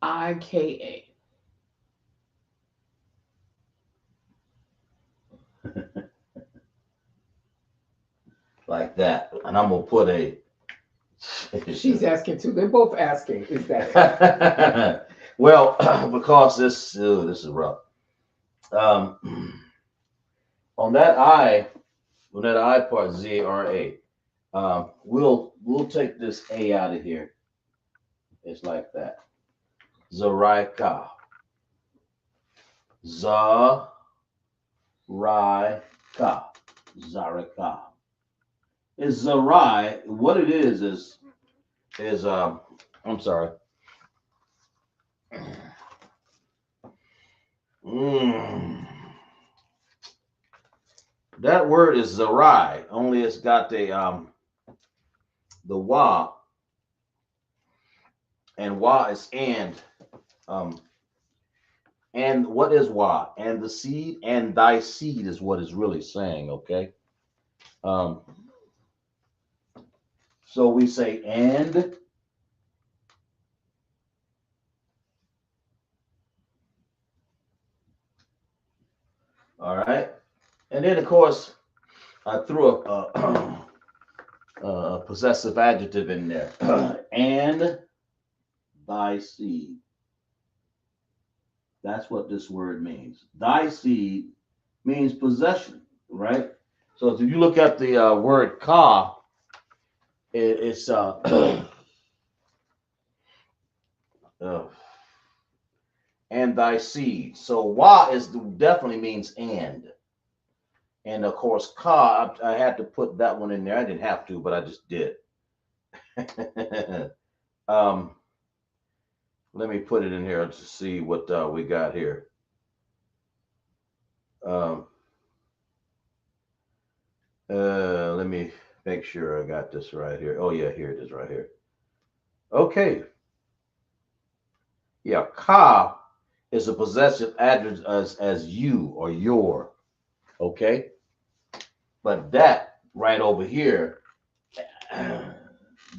IKA. Like that. And I'm gonna put a She's asking too. They're both asking. Is that well, because this is rough. On that I part ZRA, we'll take this A out of here. It's like that. Zaraika. Zarika. Zarika. It's Zarai. What it is I'm sorry. Mm. That word is Zarai, only it's got the wa, and wa is and what is wa? And the seed, and thy seed is what is really saying, okay? Um, so we say and, all right? And then of course I threw a possessive adjective in there. And thy seed. That's what this word means. Thy seed means possession, right? So if you look at the word ka, it's and thy seed. So wa is definitely means and of course ka. I had to put that one in there. I didn't have to, but I just did. um, let me put it in here to see what we got here. Um, let me make sure I got this right here. Oh yeah, here it is right here. Okay. Yeah, ka is a possessive adjective as you or your. Okay. But that right over here,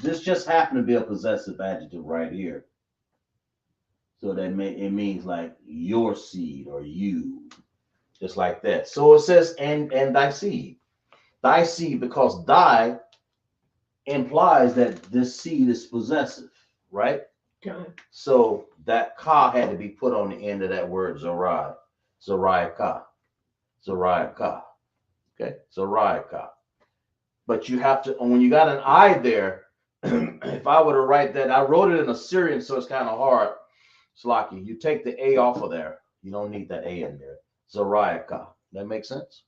this just happened to be a possessive adjective right here. So it means like your seed or you, just like that. So it says and thy seed. Thy seed, because thy implies that this seed is possessive, right? Okay. So that ka had to be put on the end of that word Zariah. Zariah ka. Zariah ka. Okay, Zariah ka. But you have to, when you got an I there, if I were to write that, I wrote it in Assyrian, so it's kind of hard. Slocky, you take the A off of there. You don't need that A in there. Zariah ka. That makes sense?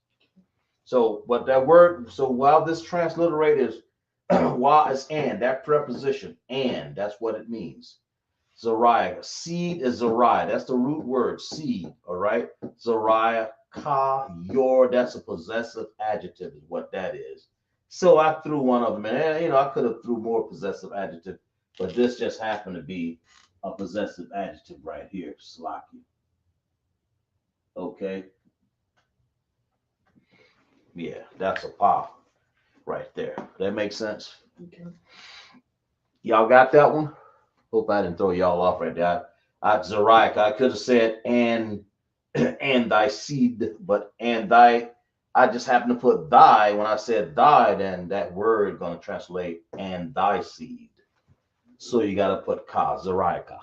So, but that word, so while this transliterate is, while it's and, that preposition, and, that's what it means. Zariah, seed is Zariah. That's the root word, seed, all right? Zariah, ka, your, that's a possessive adjective is what that is. So I threw one of them in, and you know, I could have threw more possessive adjective, but this just happened to be a possessive adjective right here, slocky. Okay? Yeah, that's a pa right there. That makes sense? Okay. Y'all got that one? Hope I didn't throw y'all off right there. Zariah, I could have said and thy seed, but and thy, I just happened to put thy. When I said thy, then that word gonna translate and thy seed. So you gotta put ka, Zariah.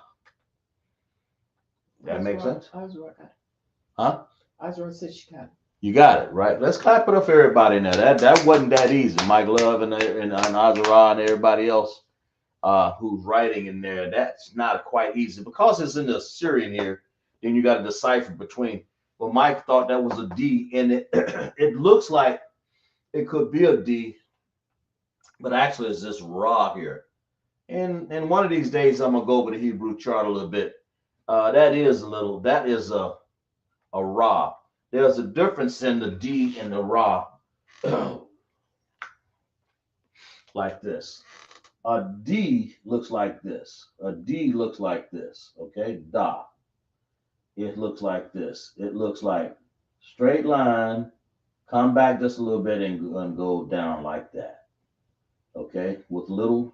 That makes sense? Azra got it. Huh? Azra said she got it. You got it, right? Let's clap it up for everybody now. That wasn't that easy. Mike Love and Azra and everybody else who's writing in there. That's not quite easy because it's in the Assyrian here. Then you got to decipher between. Well, Mike thought that was a D, and it it looks like it could be a D, but actually it's this Ra here. And one of these days I'm gonna go over the Hebrew chart a little bit. That is a Ra. There's a difference in the D and the Ra, like this. A D looks like this. A D looks like this. Okay, da. It looks like this. It looks like straight line, come back just a little bit and go down like that. Okay, with little,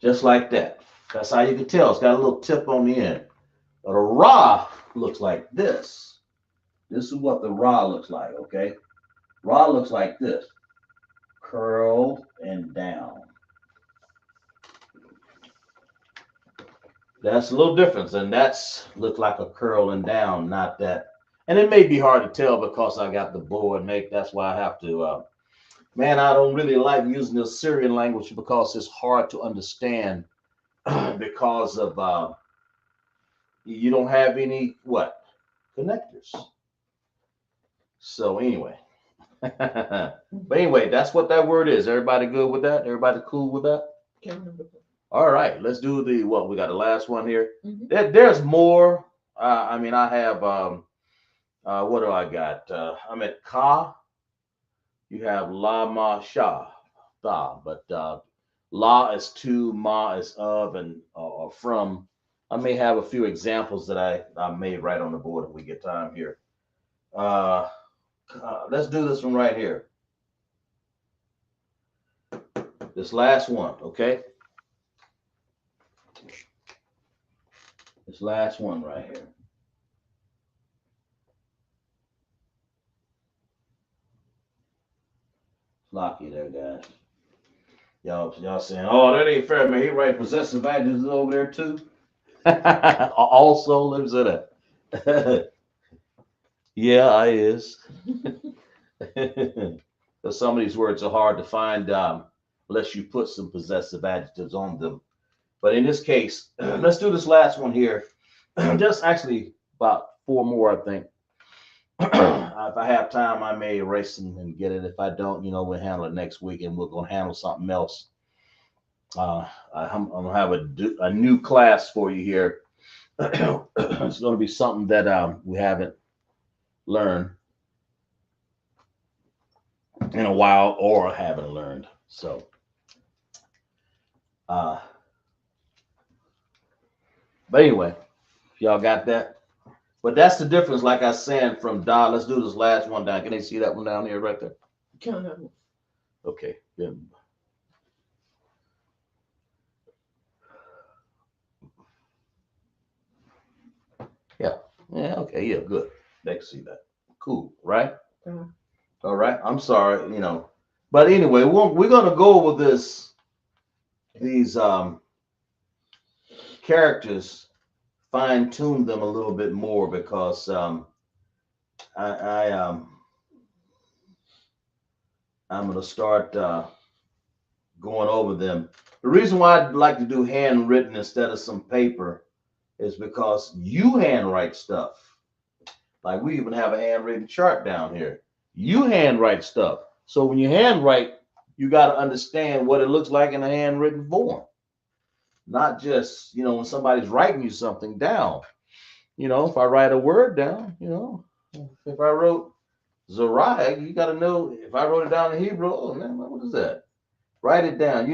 just like that. That's how you can tell. It's got a little tip on the end. But a Ra looks like this. This is what the Ra looks like. Okay, Ra looks like this. Curl and down. That's a little difference, and that's look like a curl and down, not that. And it may be hard to tell because I got the board make. That's why I have to. Man, I don't really like using the Syrian language because it's hard to understand because of you don't have any what connectors. So anyway, but anyway, that's what that word is. Everybody good with that? Everybody cool with that? Can't remember. All right, let's do the what we got the last one here. Mm-hmm. There's more. I mean, I have what do I got? I'm at Ka. You have La Ma Sha, Da, but La is to, Ma is of, and or from. I may have a few examples that I made right on the board if we get time here. Uh, let's do this one right here. This last one, okay? This last one right here. Locky there, guys. Y'all saying, oh, that ain't fair, man. He write possessive adjectives over there too. Also lives in it. Yeah, I is. Because some of these words are hard to find unless you put some possessive adjectives on them. But in this case, let's do this last one here. Just actually about four more, I think. If I have time, I may erase them and get it. If I don't, you know, we'll handle it next week and we're going to handle something else. I'm going to have a new class for you here. It's going to be something that we haven't learned in a while or haven't learned. So, but anyway, y'all got that? But that's the difference, like I said, from Da. Let's do this last one down. Can they see that one down here right there? Can't remember. Okay, good. Yeah, okay, yeah, good. They can see that. Cool, right? Uh-huh. All right. I'm sorry, you know, But anyway, we're gonna go over these characters, fine tune them a little bit more because I I'm gonna start going over them. The reason why I'd like to do handwritten instead of some paper is because you handwrite stuff. Like we even have a handwritten chart down here. You handwrite stuff. So when you handwrite, you got to understand what it looks like in a handwritten form. Not just, when somebody's writing you something down. If I write a word down, if I wrote Zariah, you got to know if I wrote it down in Hebrew, oh man, what is that? Write it down.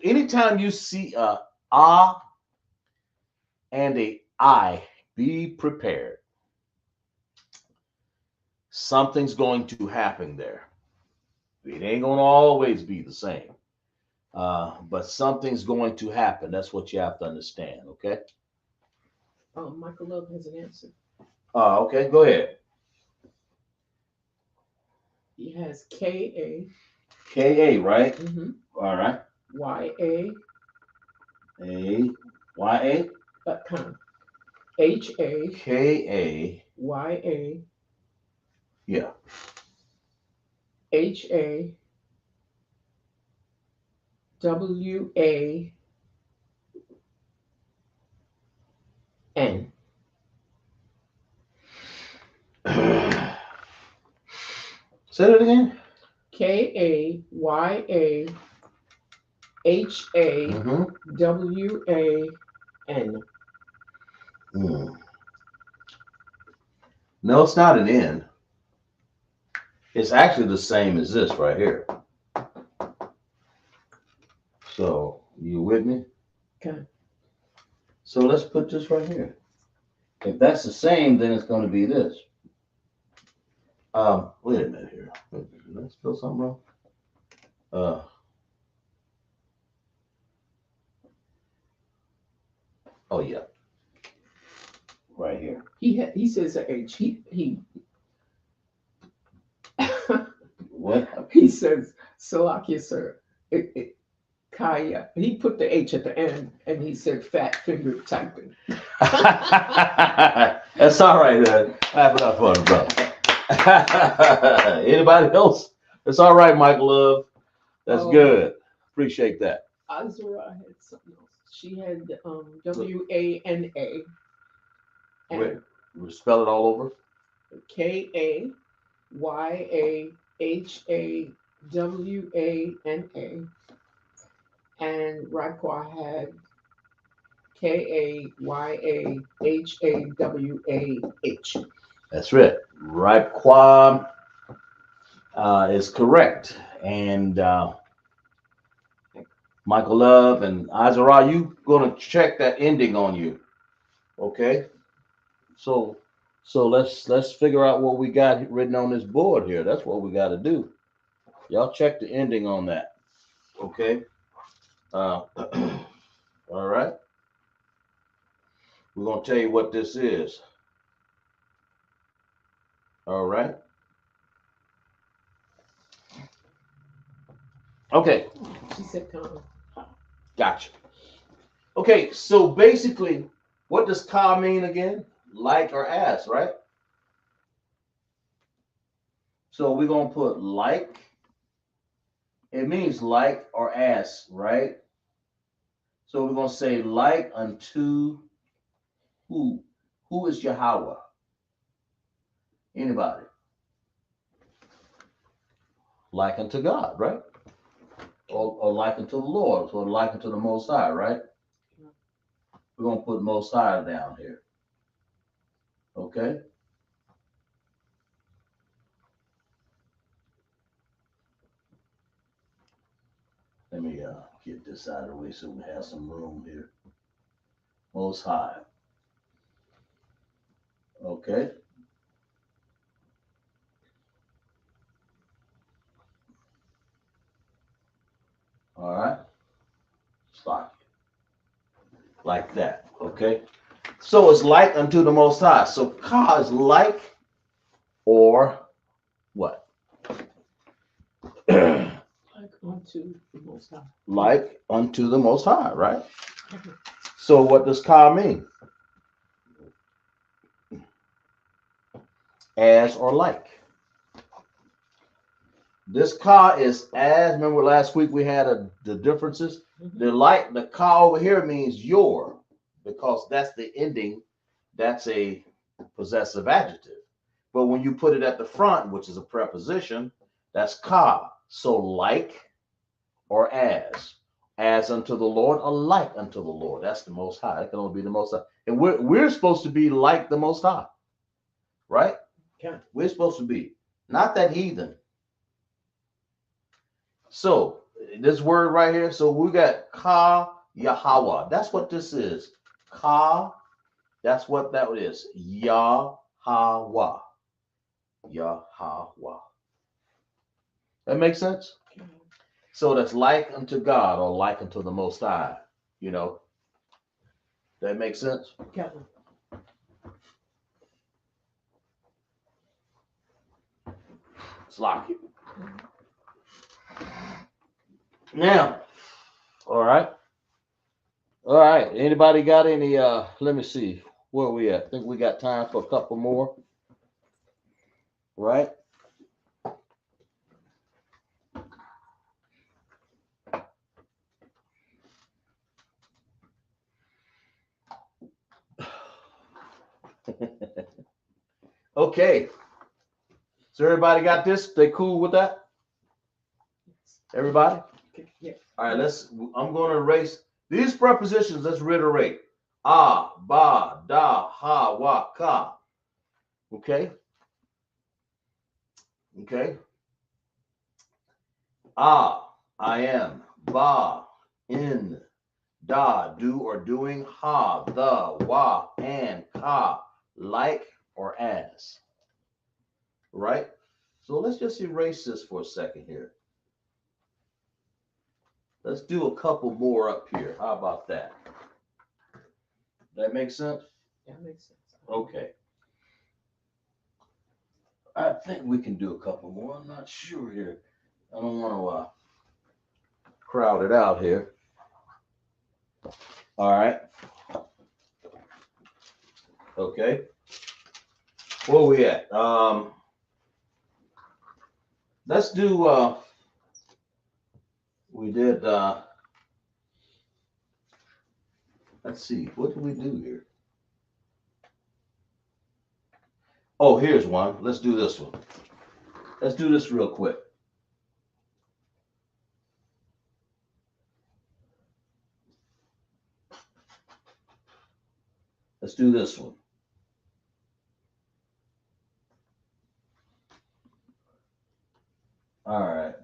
Anytime you see a ah and a I, be prepared. Something's going to happen there. It ain't going to always be the same. But something's going to happen. That's what you have to understand, okay? Michael Love has an answer. Okay, go ahead. He has K-A. K-A, right? Mm-hmm. All right. Y-A. A-Y-A. H-A. K-A. Y-A. Yeah. H-A. W-A. N. Say that again. K-A-Y-A. H-A-W-A-N. No, it's not an N. It's actually the same as this right here. So, you with me? Okay. So let's put this right here. If that's the same, then it's going to be this. Wait a minute here. Did I spell something wrong? Oh yeah. Right here. He says a H. He What? He says Salakia, sir. Kaya. He put the H at the end and he said fat finger typing. That's all right, then. Clap it up for him, brother. Anybody else? It's all right, Michael Love. That's good. Appreciate that. Azura had something else. She had W-A-N-A. Wait, spell it all over. K-A-Y-A-H-A-W-A-N-A. And Raquah had K-A-Y-A-H-A-W-A-H. That's right. Raquah is correct. And Michael Love and Azara, you gonna check that ending on you. Okay? So let's figure out what we got written on this board here. That's what we got to do. Y'all check the ending on that. Okay? All right. We're gonna tell you what this is. All right. Okay. She said Tom. Gotcha. Okay, so basically, what does ka mean again? Like or as, right? So we're gonna put like. It means like or as, right? So we're gonna say like unto who? Who is Yahweh? Anybody? Like unto God, right? Or like unto the Lord, or like unto the Most High, right? We're gonna put Most High down here. Okay. Let me get this out of the way so we have some room here. Most High. Okay. All right. Stop. Like that. Okay. So it's like unto the Most High. So ka is like or what? Unto the Most High. Like unto the Most High, right? So what does ka mean? As or like. This ka is as. Remember last week we had the differences. The ka over here means your, because that's the ending. That's a possessive adjective. But when you put it at the front, which is a preposition, that's ka. So like or as unto the Lord, or like unto the Lord. That's the Most High. That can only be the Most High. And we're supposed to be like the Most High, right? Yeah. We're supposed to be, not that heathen. So this word right here. So we got ka Yahweh. That's what this is. Ka. That's what that is. Yahweh. Yahweh. That makes sense? So that's like unto God, or like unto the Most High. You know, that makes sense? Yeah. It's locked. Now, all right. All right. Anybody got any let me see. Where are we at? I think we got time for a couple more. Right? Okay. So everybody got this? They cool with that? Everybody? Yeah. All right, I'm going to erase these prepositions. Let's reiterate. Ah, ba, da, ha, wa, ka. Okay? Okay? Ah, I am. Ba, in. Da, do or doing. Ha, the, wa, and ka. Like or as. Right? So let's just erase this for a second here. Let's do a couple more up here. How about that? That makes sense? That makes sense. Okay. I think we can do a couple more. I'm not sure here. I don't want to crowd it out here. All right. Okay. Where we at? Let's do. We did. Let's see. What did we do here? Oh, here's one. Let's do this one. Let's do this real quick. Let's do this one. All right.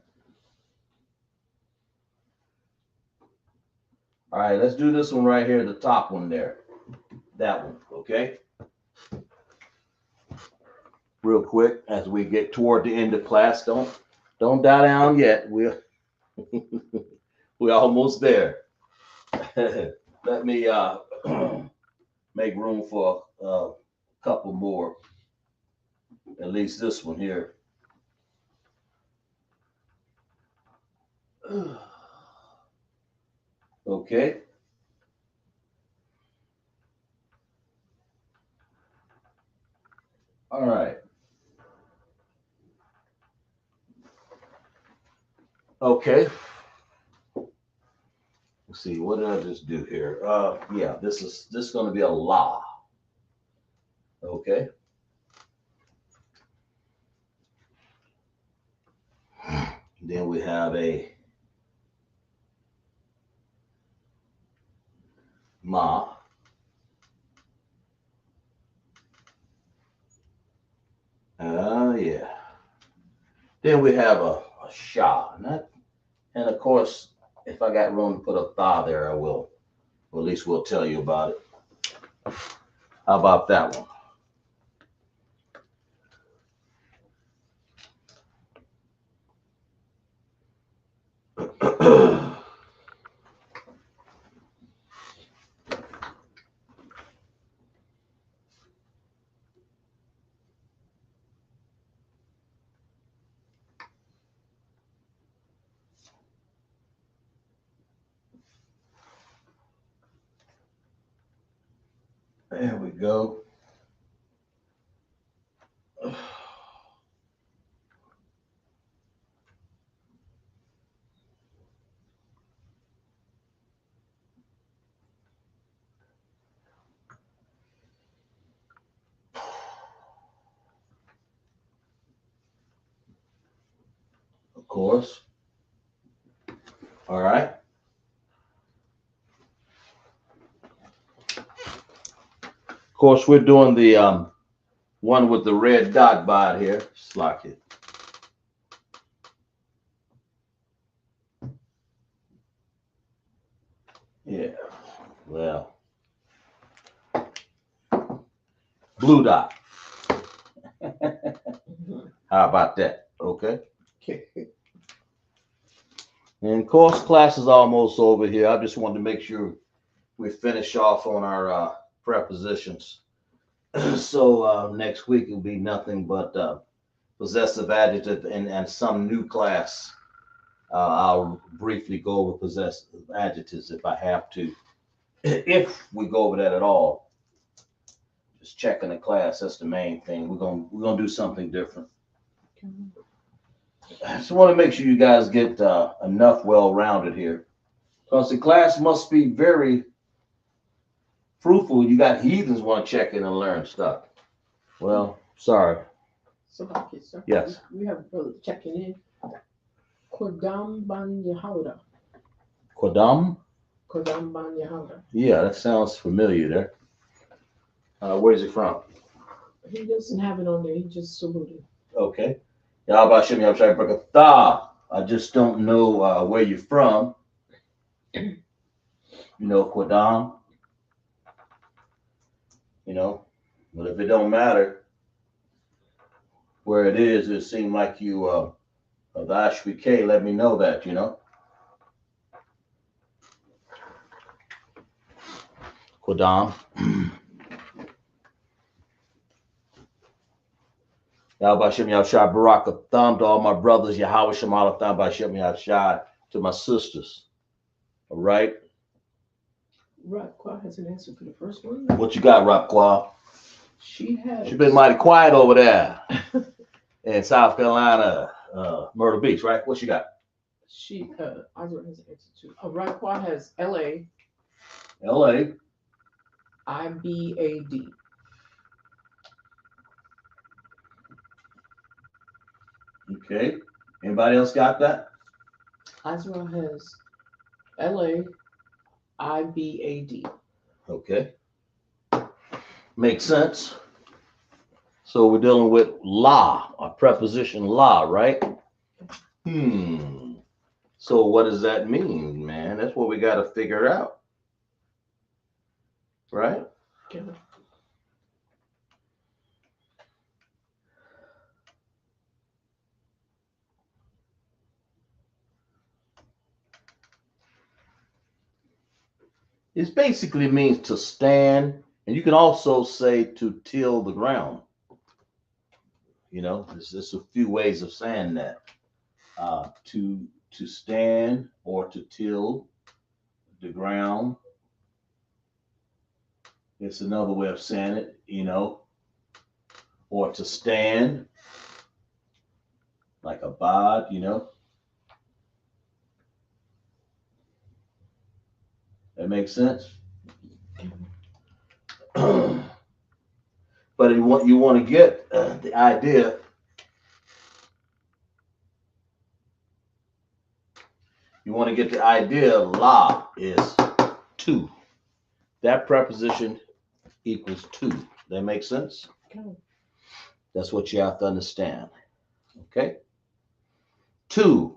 All right, let's do this one right here, the top one there. That one, okay? Real quick, as we get toward the end of class, don't die down yet. We're almost there. Let me make room for a couple more. At least this one here. Okay. All right. Okay. Let's see. What did I just do here? Yeah, this is going to be a la. Okay. Then we have a ma. Yeah. Then we have a sha. And of course, if I got room to put a tha there, I will. Or at least we'll tell you about it. How about that one? There we go. Of course. All right. Of course, we're doing the one with the red dot by it here. Slack it. Yeah. Well, blue dot. How about that? Okay. And of course, class is almost over here. I just wanted to make sure we finish off on our prepositions. So next week will be nothing but possessive adjective and some new class. I'll briefly go over possessive adjectives if I have to. If we go over that at all, just checking the class. That's the main thing. We're gonna do something different. I just want to make sure you guys get enough well-rounded here, because the class must be very fruitful. You got heathens want to check in and learn stuff. Well, sorry. So, sir, Yes. We have a brother checking in. Kodam ban Yahanna. Kodam? Kodam ban Yahanna. Yeah, that sounds familiar there. Where's it from? He doesn't have it on there. He just saluted. Okay. I just don't know where you're from. You know, Kodam. You know, but if it don't matter where it is, it seemed like you the ISUPK let me know that, you know. Kodam. Yahweh Yahshai Barak Thumb to all my brothers, Yahweh Shemal Thumb by Shem Yahshai to my sisters. All right. Rapqua has an answer for the first one. What you got, Rapqua? She's been mighty quiet over there in South Carolina, Myrtle Beach, right? What you got? Isra has an answer too. Rapqua has LA. LA. IBAD. Okay. Anybody else got that? Isra has LA. IBAD. Okay. Makes sense. So we're dealing with la, a preposition la, right? So what does that mean, man? That's what we got to figure out. Right? Okay. It basically means to stand, and you can also say to till the ground. You know, there's a few ways of saying that. To stand or to till the ground. It's another way of saying it, you know, or to stand like abad, you know. That makes sense. But you want to get the idea. You want to get the idea. La is two. That preposition equals two. That makes sense. Okay. That's what you have to understand. Okay. Two.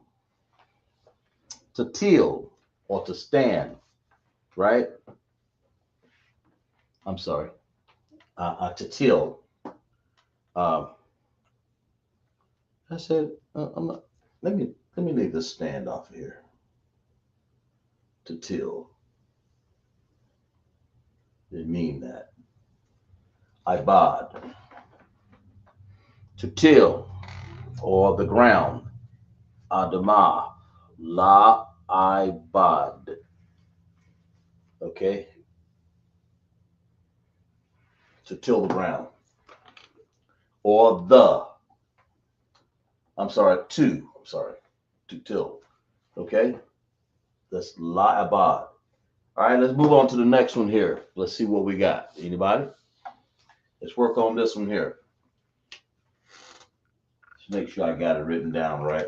To till or to stand, right? I'm sorry. To till. I said, I'm not, let me leave this stand off here. To till. Didn't mean that. Ibad. To till or the ground. Adama. La ibad. Okay. to till the ground. Or to till. Okay? That's la'abad. All right, let's move on to the next one here. Let's see what we got. Anybody? Let's work on this one here. Let's make sure I got it written down right.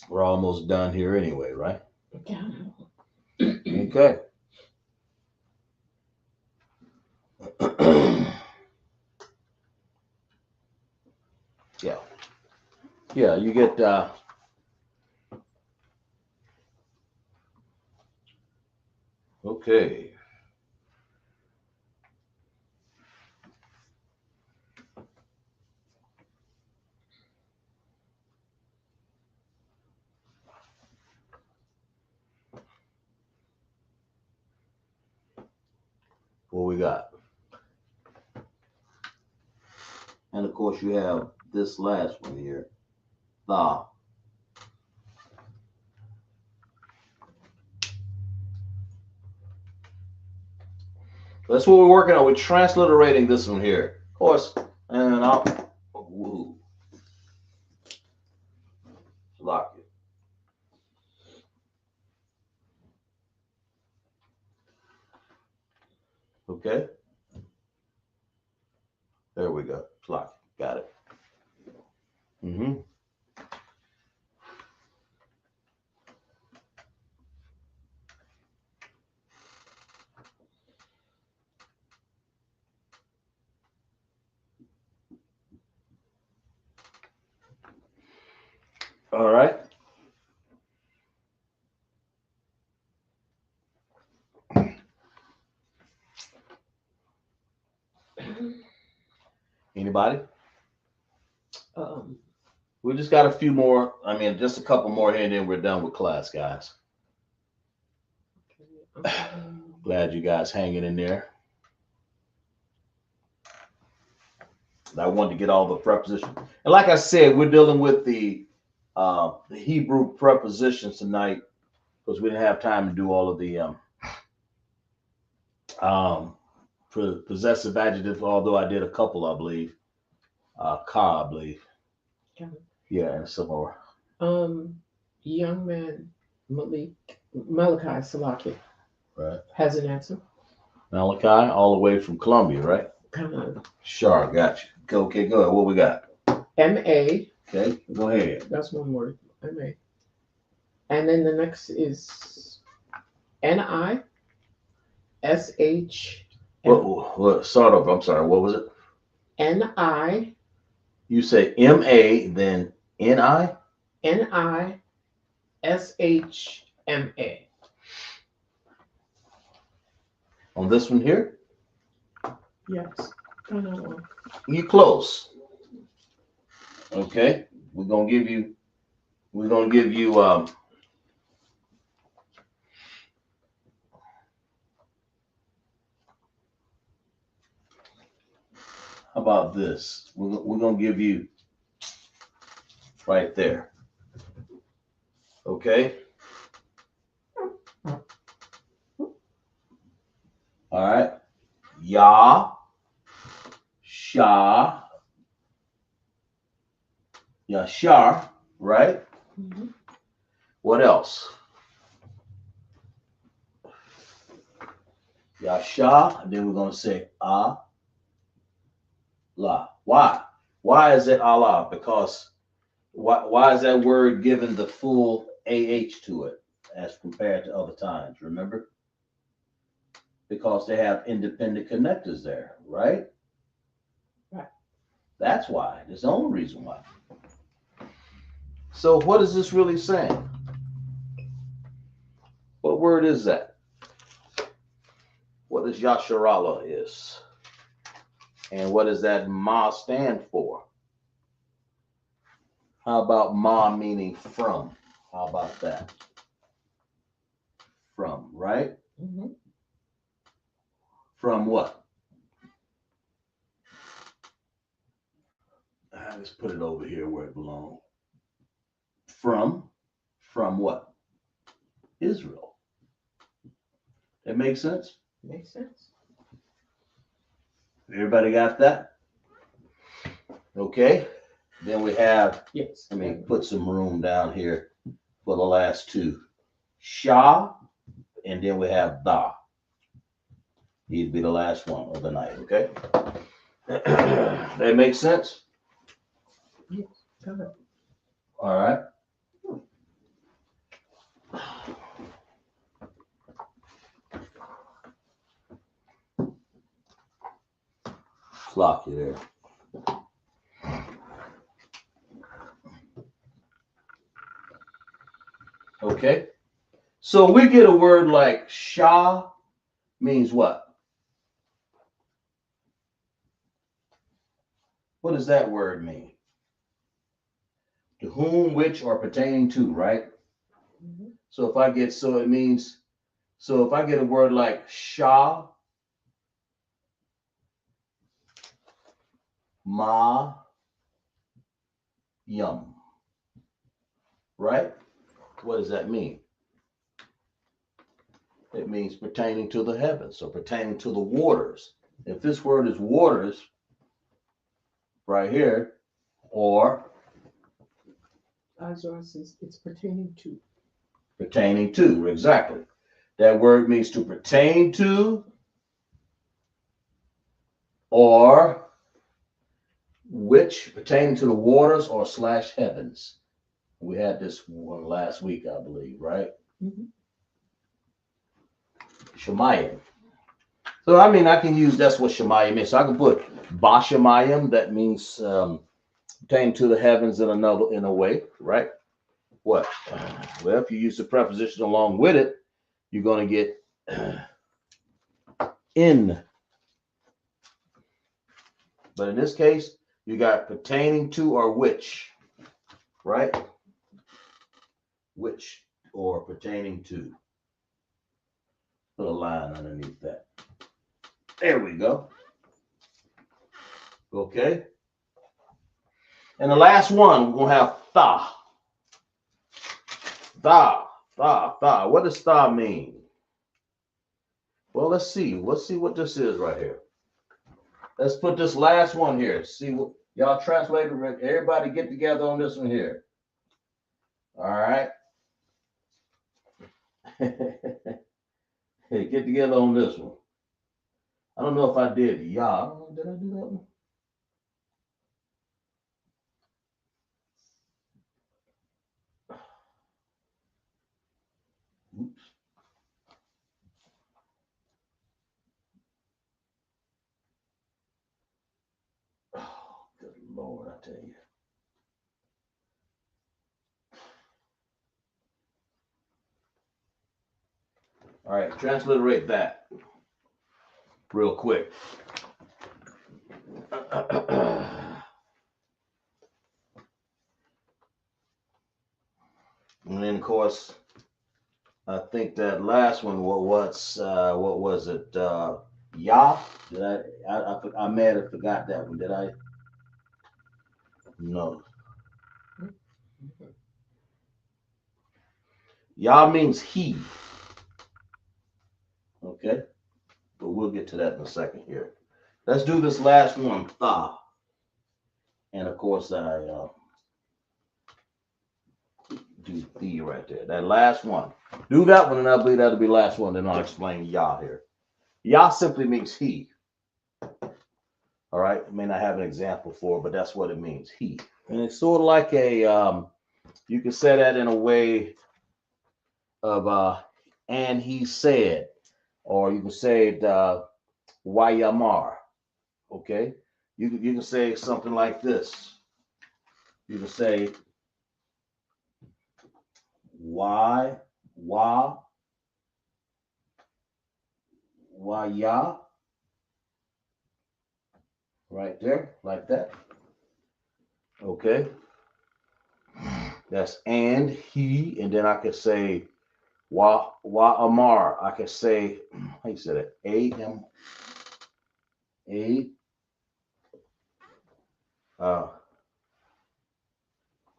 We're almost done here anyway, right? Okay. Yeah. Yeah, you get okay. What we got? And of course you have this last one here. The. That's what we're working on. We're transliterating this one here. Of course, and I'll lock it. Okay. There we go. Lock it. Got it. Mm-hmm. All right. Anybody? We just got a few more. I mean, just a couple more here, and then we're done with class, guys. Glad you guys hanging in there. I wanted to get all the prepositions. And like I said, we're dealing with the Hebrew prepositions tonight because we didn't have time to do all of the possessive adjectives, although I did a couple, I believe. Ka, I believe. Yeah, and some more. Young man Malachi Salaki Right. has an answer. Malachi, all the way from Columbia, right? Come on. Sure, got you. Okay, go ahead. What we got? M-A. Okay, go ahead. That's one word. M-A. And then the next is N-I-S-H. What sort of? I'm sorry, what was it? N-I. You say M-A, then N-I? N-I-S-H-M-A. On this one here? Yes. You close. Okay. We're gonna give you how about this? We're gonna give you right there. Okay. All right. Ya, Sha, Yashar, right? Mm-hmm. What else? Yasha, and then we're going to say Allah. Why? Why is it Allah? Because why is that word given the full AH to it as compared to other times? Remember? Because they have independent connectors there, right? Right. That's why. That's the only reason why. So what is this really saying? What word is that? What does Yasharala is? And what does that Ma stand for? How about Ma meaning from? How about that? From, right? Mm-hmm. From what? Let's put it over here where it belongs. from what? Israel. That makes sense? Makes sense. Everybody got that? Okay. Then we have, Yes. let me put some room down here for the last two. Shah, and then we have Da. These be the last one of the night, okay? That makes sense? Yes. Got it. All right. Clock you there. Okay. So we get a word like Shah means what? What does that word mean? To whom, which, or pertaining to, right? Mm-hmm. So if I get, so it means, so if I get a word like Shah, Ma, Yum, right? What does that mean? It means pertaining to the heavens or pertaining to the waters. If this word is waters, right here, or Isaiah says it's pertaining to. pertaining to, exactly. That word means to pertain to, or which pertaining to the waters or slash heavens. We had this one last week, I believe, right? Mm-hmm. Shemayim. So I mean, I can use that's what Shemayim is. So I can put Bashemayim, that means pertaining to the heavens in a way, right? What? Well, if you use the preposition along with it, you're going to get in. But in this case, you got pertaining to or which, right? Which or pertaining to. Put a line underneath that. There we go. Okay. And the last one, we're going to have tha. Tha, tha, tha. What does tha mean? Well, let's see. Let's see what this is right here. Let's put this last one here. See what y'all translated. Everybody get together on this one here. All right. Hey, get together on this one. I don't know if I did. Yeah. Did I do that one? Oops. Oh, good Lord, I tell you. All right, transliterate that real quick. And then, of course, I think that last one, what was it? Yah? Did I may have forgot that one. Did I? No. Yah means he. Okay, but we'll get to that in a second here. Let's do this last one, tha. And of course, I do the right there. That last one. Do that one, and I believe that'll be the last one. Then I'll explain Yah here. Yah simply means he. All right. I may not have an example for it, but that's what it means. He. And it's sort of like a, you can say that in a way of, and he said, or you can say it, Wayamar. Okay. You can say something like this. You can say, why, wa, ya, right there, like that. Okay. That's and he, and then I could say wa amar. I could say, how you said it? A-M,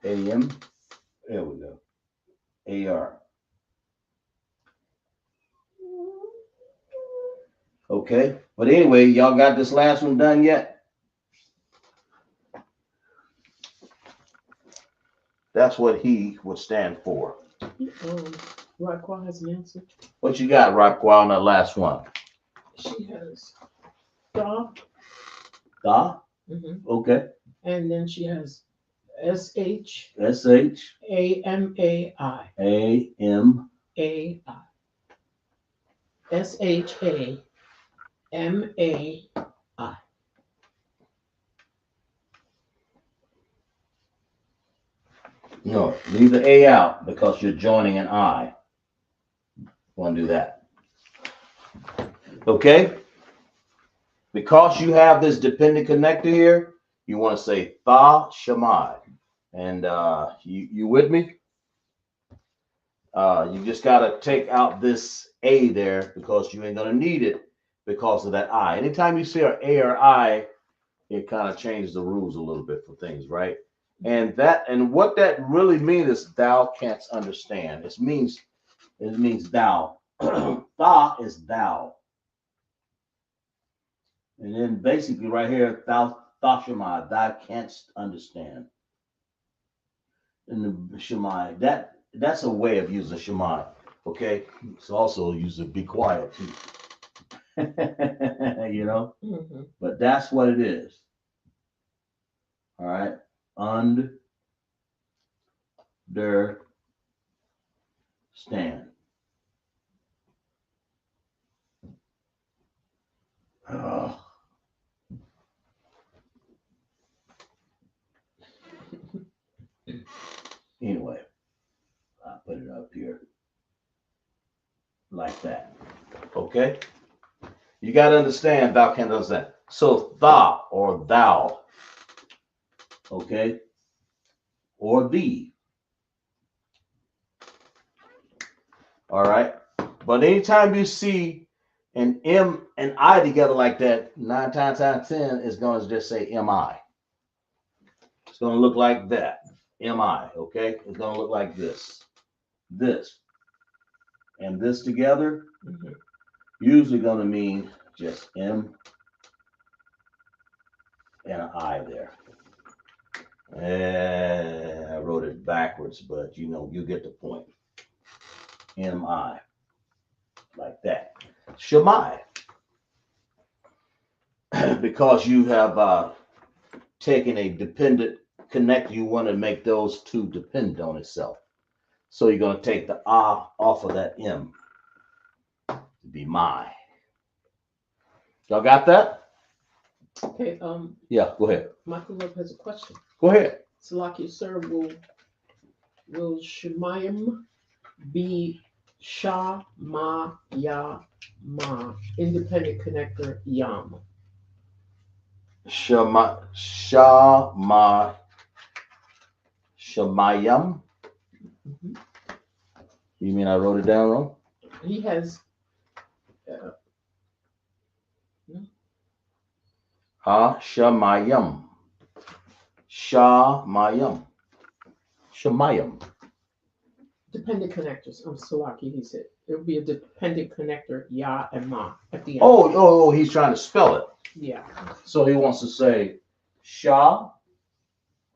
A-M, There we go. AR. Okay. But anyway, y'all got this last one done yet? That's what he would stand for. Raquel has an answer. What you got, Raquel, on that last one? She has da. Da? Mm-hmm. Okay. And then she has SH. SH. AMAI. AM. AI. SHAMAI. No, leave the A out because you're joining an I. Want to do that. Okay? Because you have this dependent connector here, you want to say Tha Shamai. And you with me? You just got to take out this A there because you ain't going to need it because of that I. Anytime you see an A or I, it kind of changes the rules a little bit for things, right? And what that really means is thou canst understand. It means thou. Tha is thou. And then basically right here, thou Shemai, thou canst understand. And the Shemai, that's a way of using Shemai. Okay. It's also used to be quiet too. You know? Mm-hmm. But that's what it is. All right. Understand. Oh. Anyway, I'll put it up here like that. Okay? You got to understand, thou can't understand. So, thou or thou, okay? Or thee. All right? But anytime you see an M and I together like that, 9 times out of 10 is going to just say MI. It's going to look like that. MI, okay? It's going to look like this. This. And this together, usually going to mean just M and an I there. And I wrote it backwards, but you know, you get the point. MI. Like that. Shemai. Because you have taken a dependent connector, you want to make those two dependent on itself. So you're going to take the ah off of that M to be my. Y'all got that? Okay. Yeah, go ahead. Michael Love has a question. Go ahead. Salaki, sir, will Shemayim be Sha Ma Ya Ma independent connector Yam? Shemayam. Mm-hmm. You mean I wrote it down wrong? He has. Shemayam. Shemayam. Shemayam. Dependent connectors. Salaki, he said. It would be a dependent connector, Ya and Ma, at the end. Oh, he's trying to spell it. Yeah. So he wants to say Sha,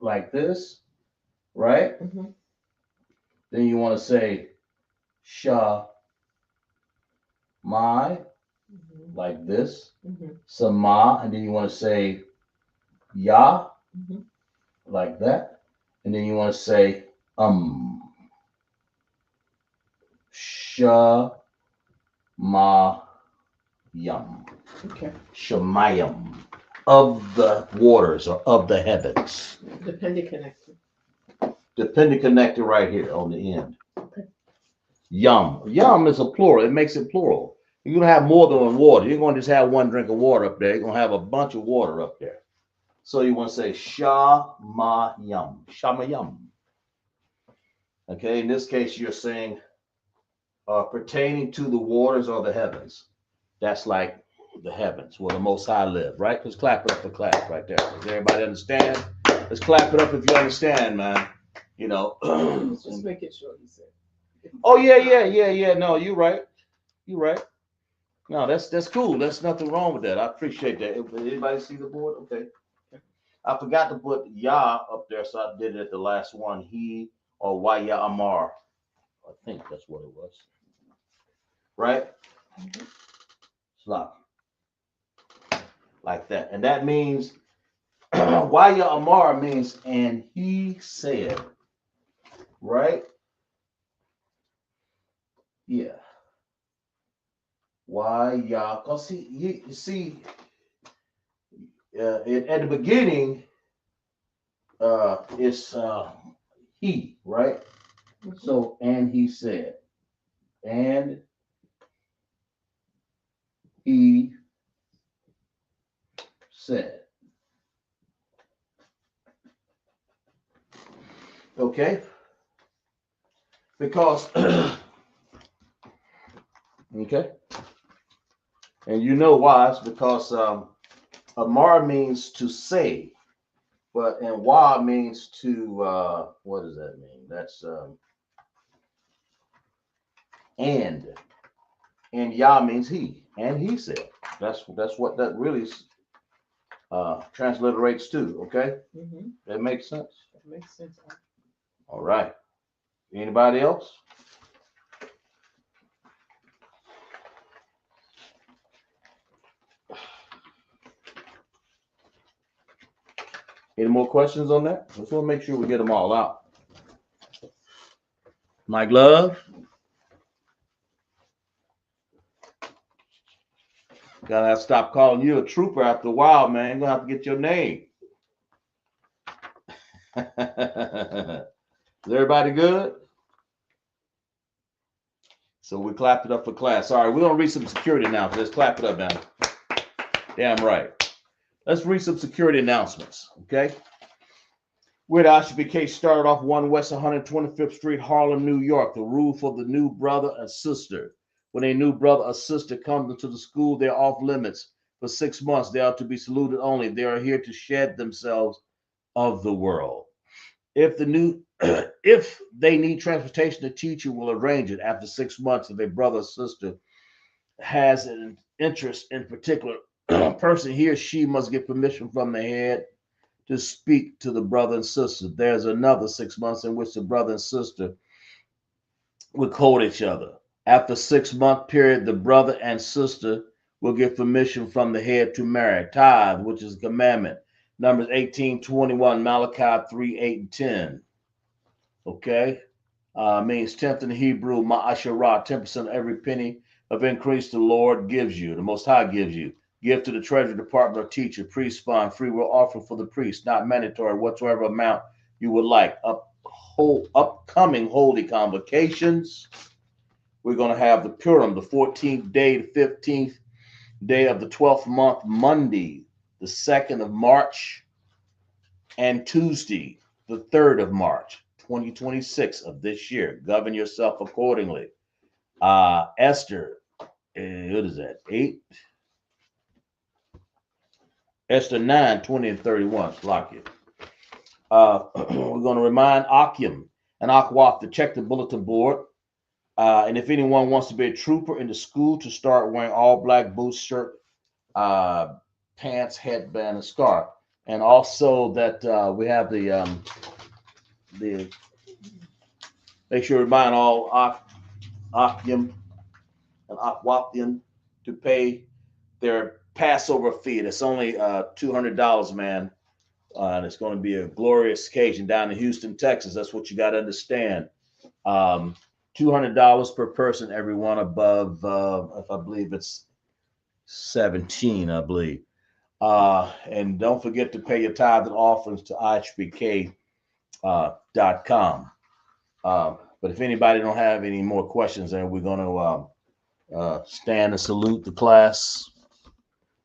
like this, right? Mm-hmm. Then you want to say Sha, my, like this. Mm-hmm. Sama, and then you want to say Ya, mm-hmm. like that. And then you want to say Sha, ma, yum. Okay. Shemayim, of the waters or of the heavens. Dependent connector. Dependent connector right here on the end. Okay. Yum. Yum is a plural. It makes it plural. You're going to have more than one water. You're going to just have one drink of water up there. You're going to have a bunch of water up there. So you want to say Shamayam. Shamayam. Okay, in this case, you're saying pertaining to the waters or the heavens. That's like the heavens where the Most High live, right? Let's clap it up for class right there. Does everybody understand? Let's clap it up if you understand, man. You know. Just making sure he said. Oh yeah. No, you're right. You're right. No, that's cool. There's nothing wrong with that. I appreciate that. Anybody see the board? Okay. I forgot to put Yah up there, so I did it at the last one. He or Waya Amar. I think that's what it was. Right? Slop. Like that. And that means Waya Amar means and he said. Right? Yeah. Waya. Because you see, at the beginning, it's he, right? Mhm. So, and he said, and he said. Okay? Because, okay? And you know why? It's because Amar means to say, but and Wa means to, what does that mean? That's, and. And Yah means he. And he said. That's what that really transliterates to, okay? Mm-hmm. That makes sense? That makes sense. All right. Anybody else? Any more questions on that? Just want to make sure we get them all out. Mike Love? Gotta have to stop calling you a trooper after a while, man. You're gonna have to get your name. Is everybody good? So we clapped it up for class. All right, we're gonna read some security announcements. Let's clap it up now. Damn right. Let's read some security announcements, okay? We're at ISUPK started off 1 West 125th Street, Harlem, New York. The rule for the new brother and sister. When a new brother or sister comes into the school, they're off limits. For 6 months, they are to be saluted only. They are here to shed themselves of the world. If if they need transportation, the teacher will arrange it after 6 months. If a brother or sister has an interest in particular person, he or she must get permission from the head to speak to the brother and sister. There's another 6 months in which the brother and sister will court each other. After 6 month period, the brother and sister will get permission from the head to marry. Tithe, which is a commandment. Numbers 18, 21, Malachi 3, 8, and 10. Okay? Means tenth in Hebrew, ma'asharah, 10% of every penny of increase the Lord gives you, the Most High gives you. Give to the treasury department or teacher, priest fund, free will offering for the priest, not mandatory, whatsoever amount you would like. Upcoming holy convocations. We're going to have the Purim, the 14th day, the 15th day of the 12th month, Monday, the 2nd of March, and Tuesday, the 3rd of March, 2026 of this year. Govern yourself accordingly. Esther, what is that? 8? Esther 9, 20, and 31. Lock it. We're going to remind Akim and Akwaf to check the bulletin board. And if anyone wants to be a trooper in the school, to start wearing all black boots, shirt, pants, headband, and scarf. And also that we have the make sure we remind all Akim and Akwafim to pay their Passover fee. It's only $200, man. And it's going to be a glorious occasion down in Houston, Texas. That's what you got to understand. $200 per person, everyone above, if I believe it's 17, I believe. And don't forget to pay your tithe and offerings to ISUPK.com. But if anybody don't have any more questions, then we're going to stand and salute the class,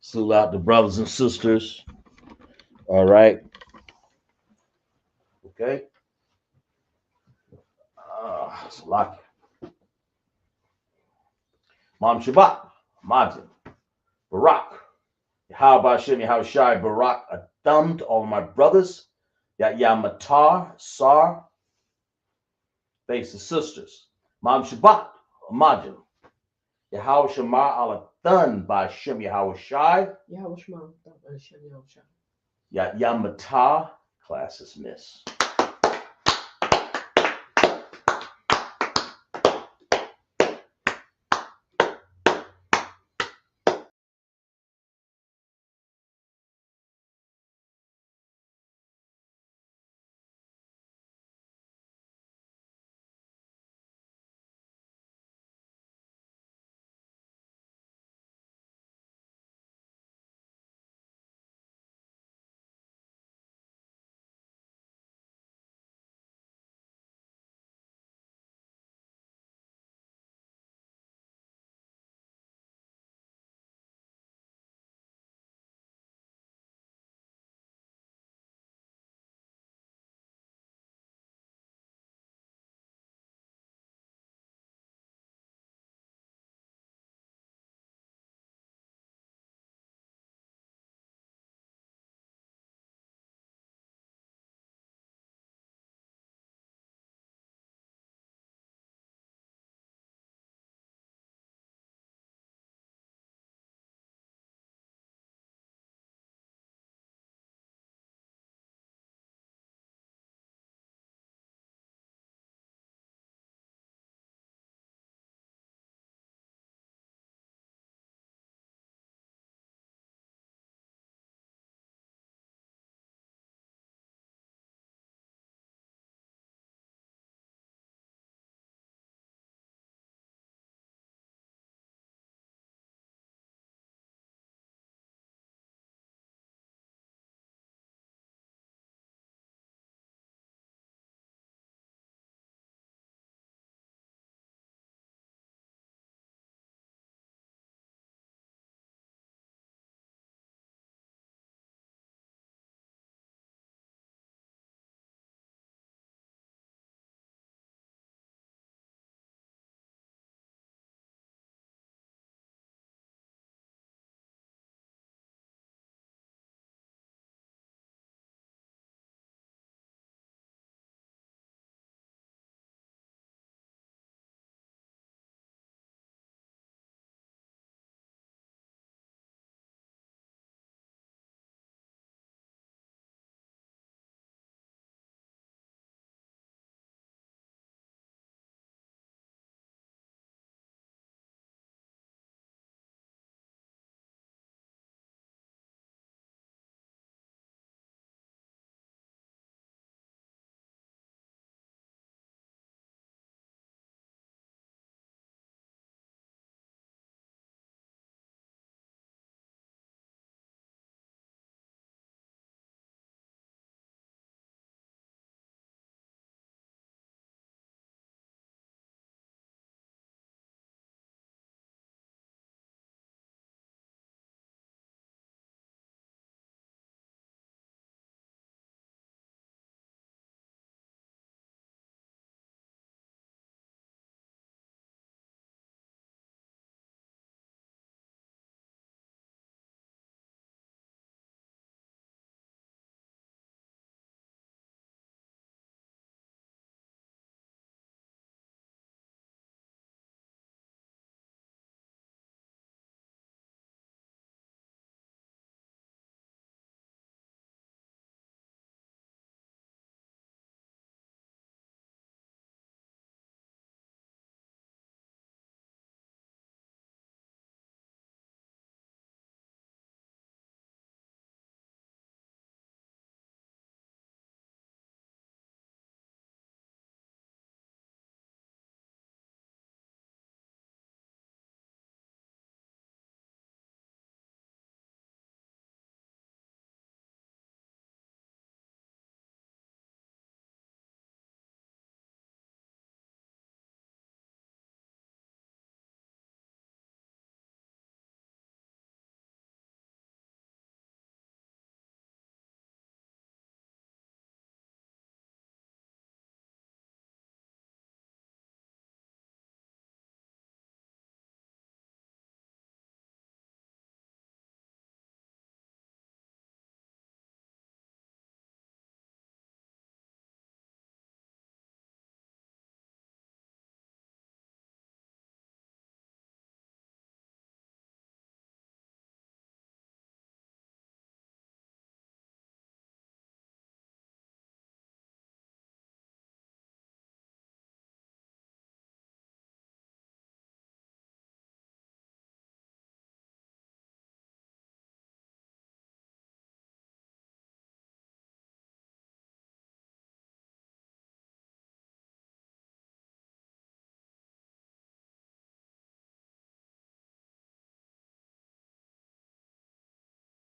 salute out the brothers and sisters. All right. Okay. Salaki. Mom Shabbat, Majid, Barak, Yahweh Hashem, Yahweh Shai, Barak, a thumb to all my brothers, Yamatar, Sar, Face the sisters. Mam Shabbat, Imagine. Yahweh Shamar ala Thun by Shem Yahweh Shai. Yahweh Shema, Hashem Yahweh Shai. Yamata, class is miss.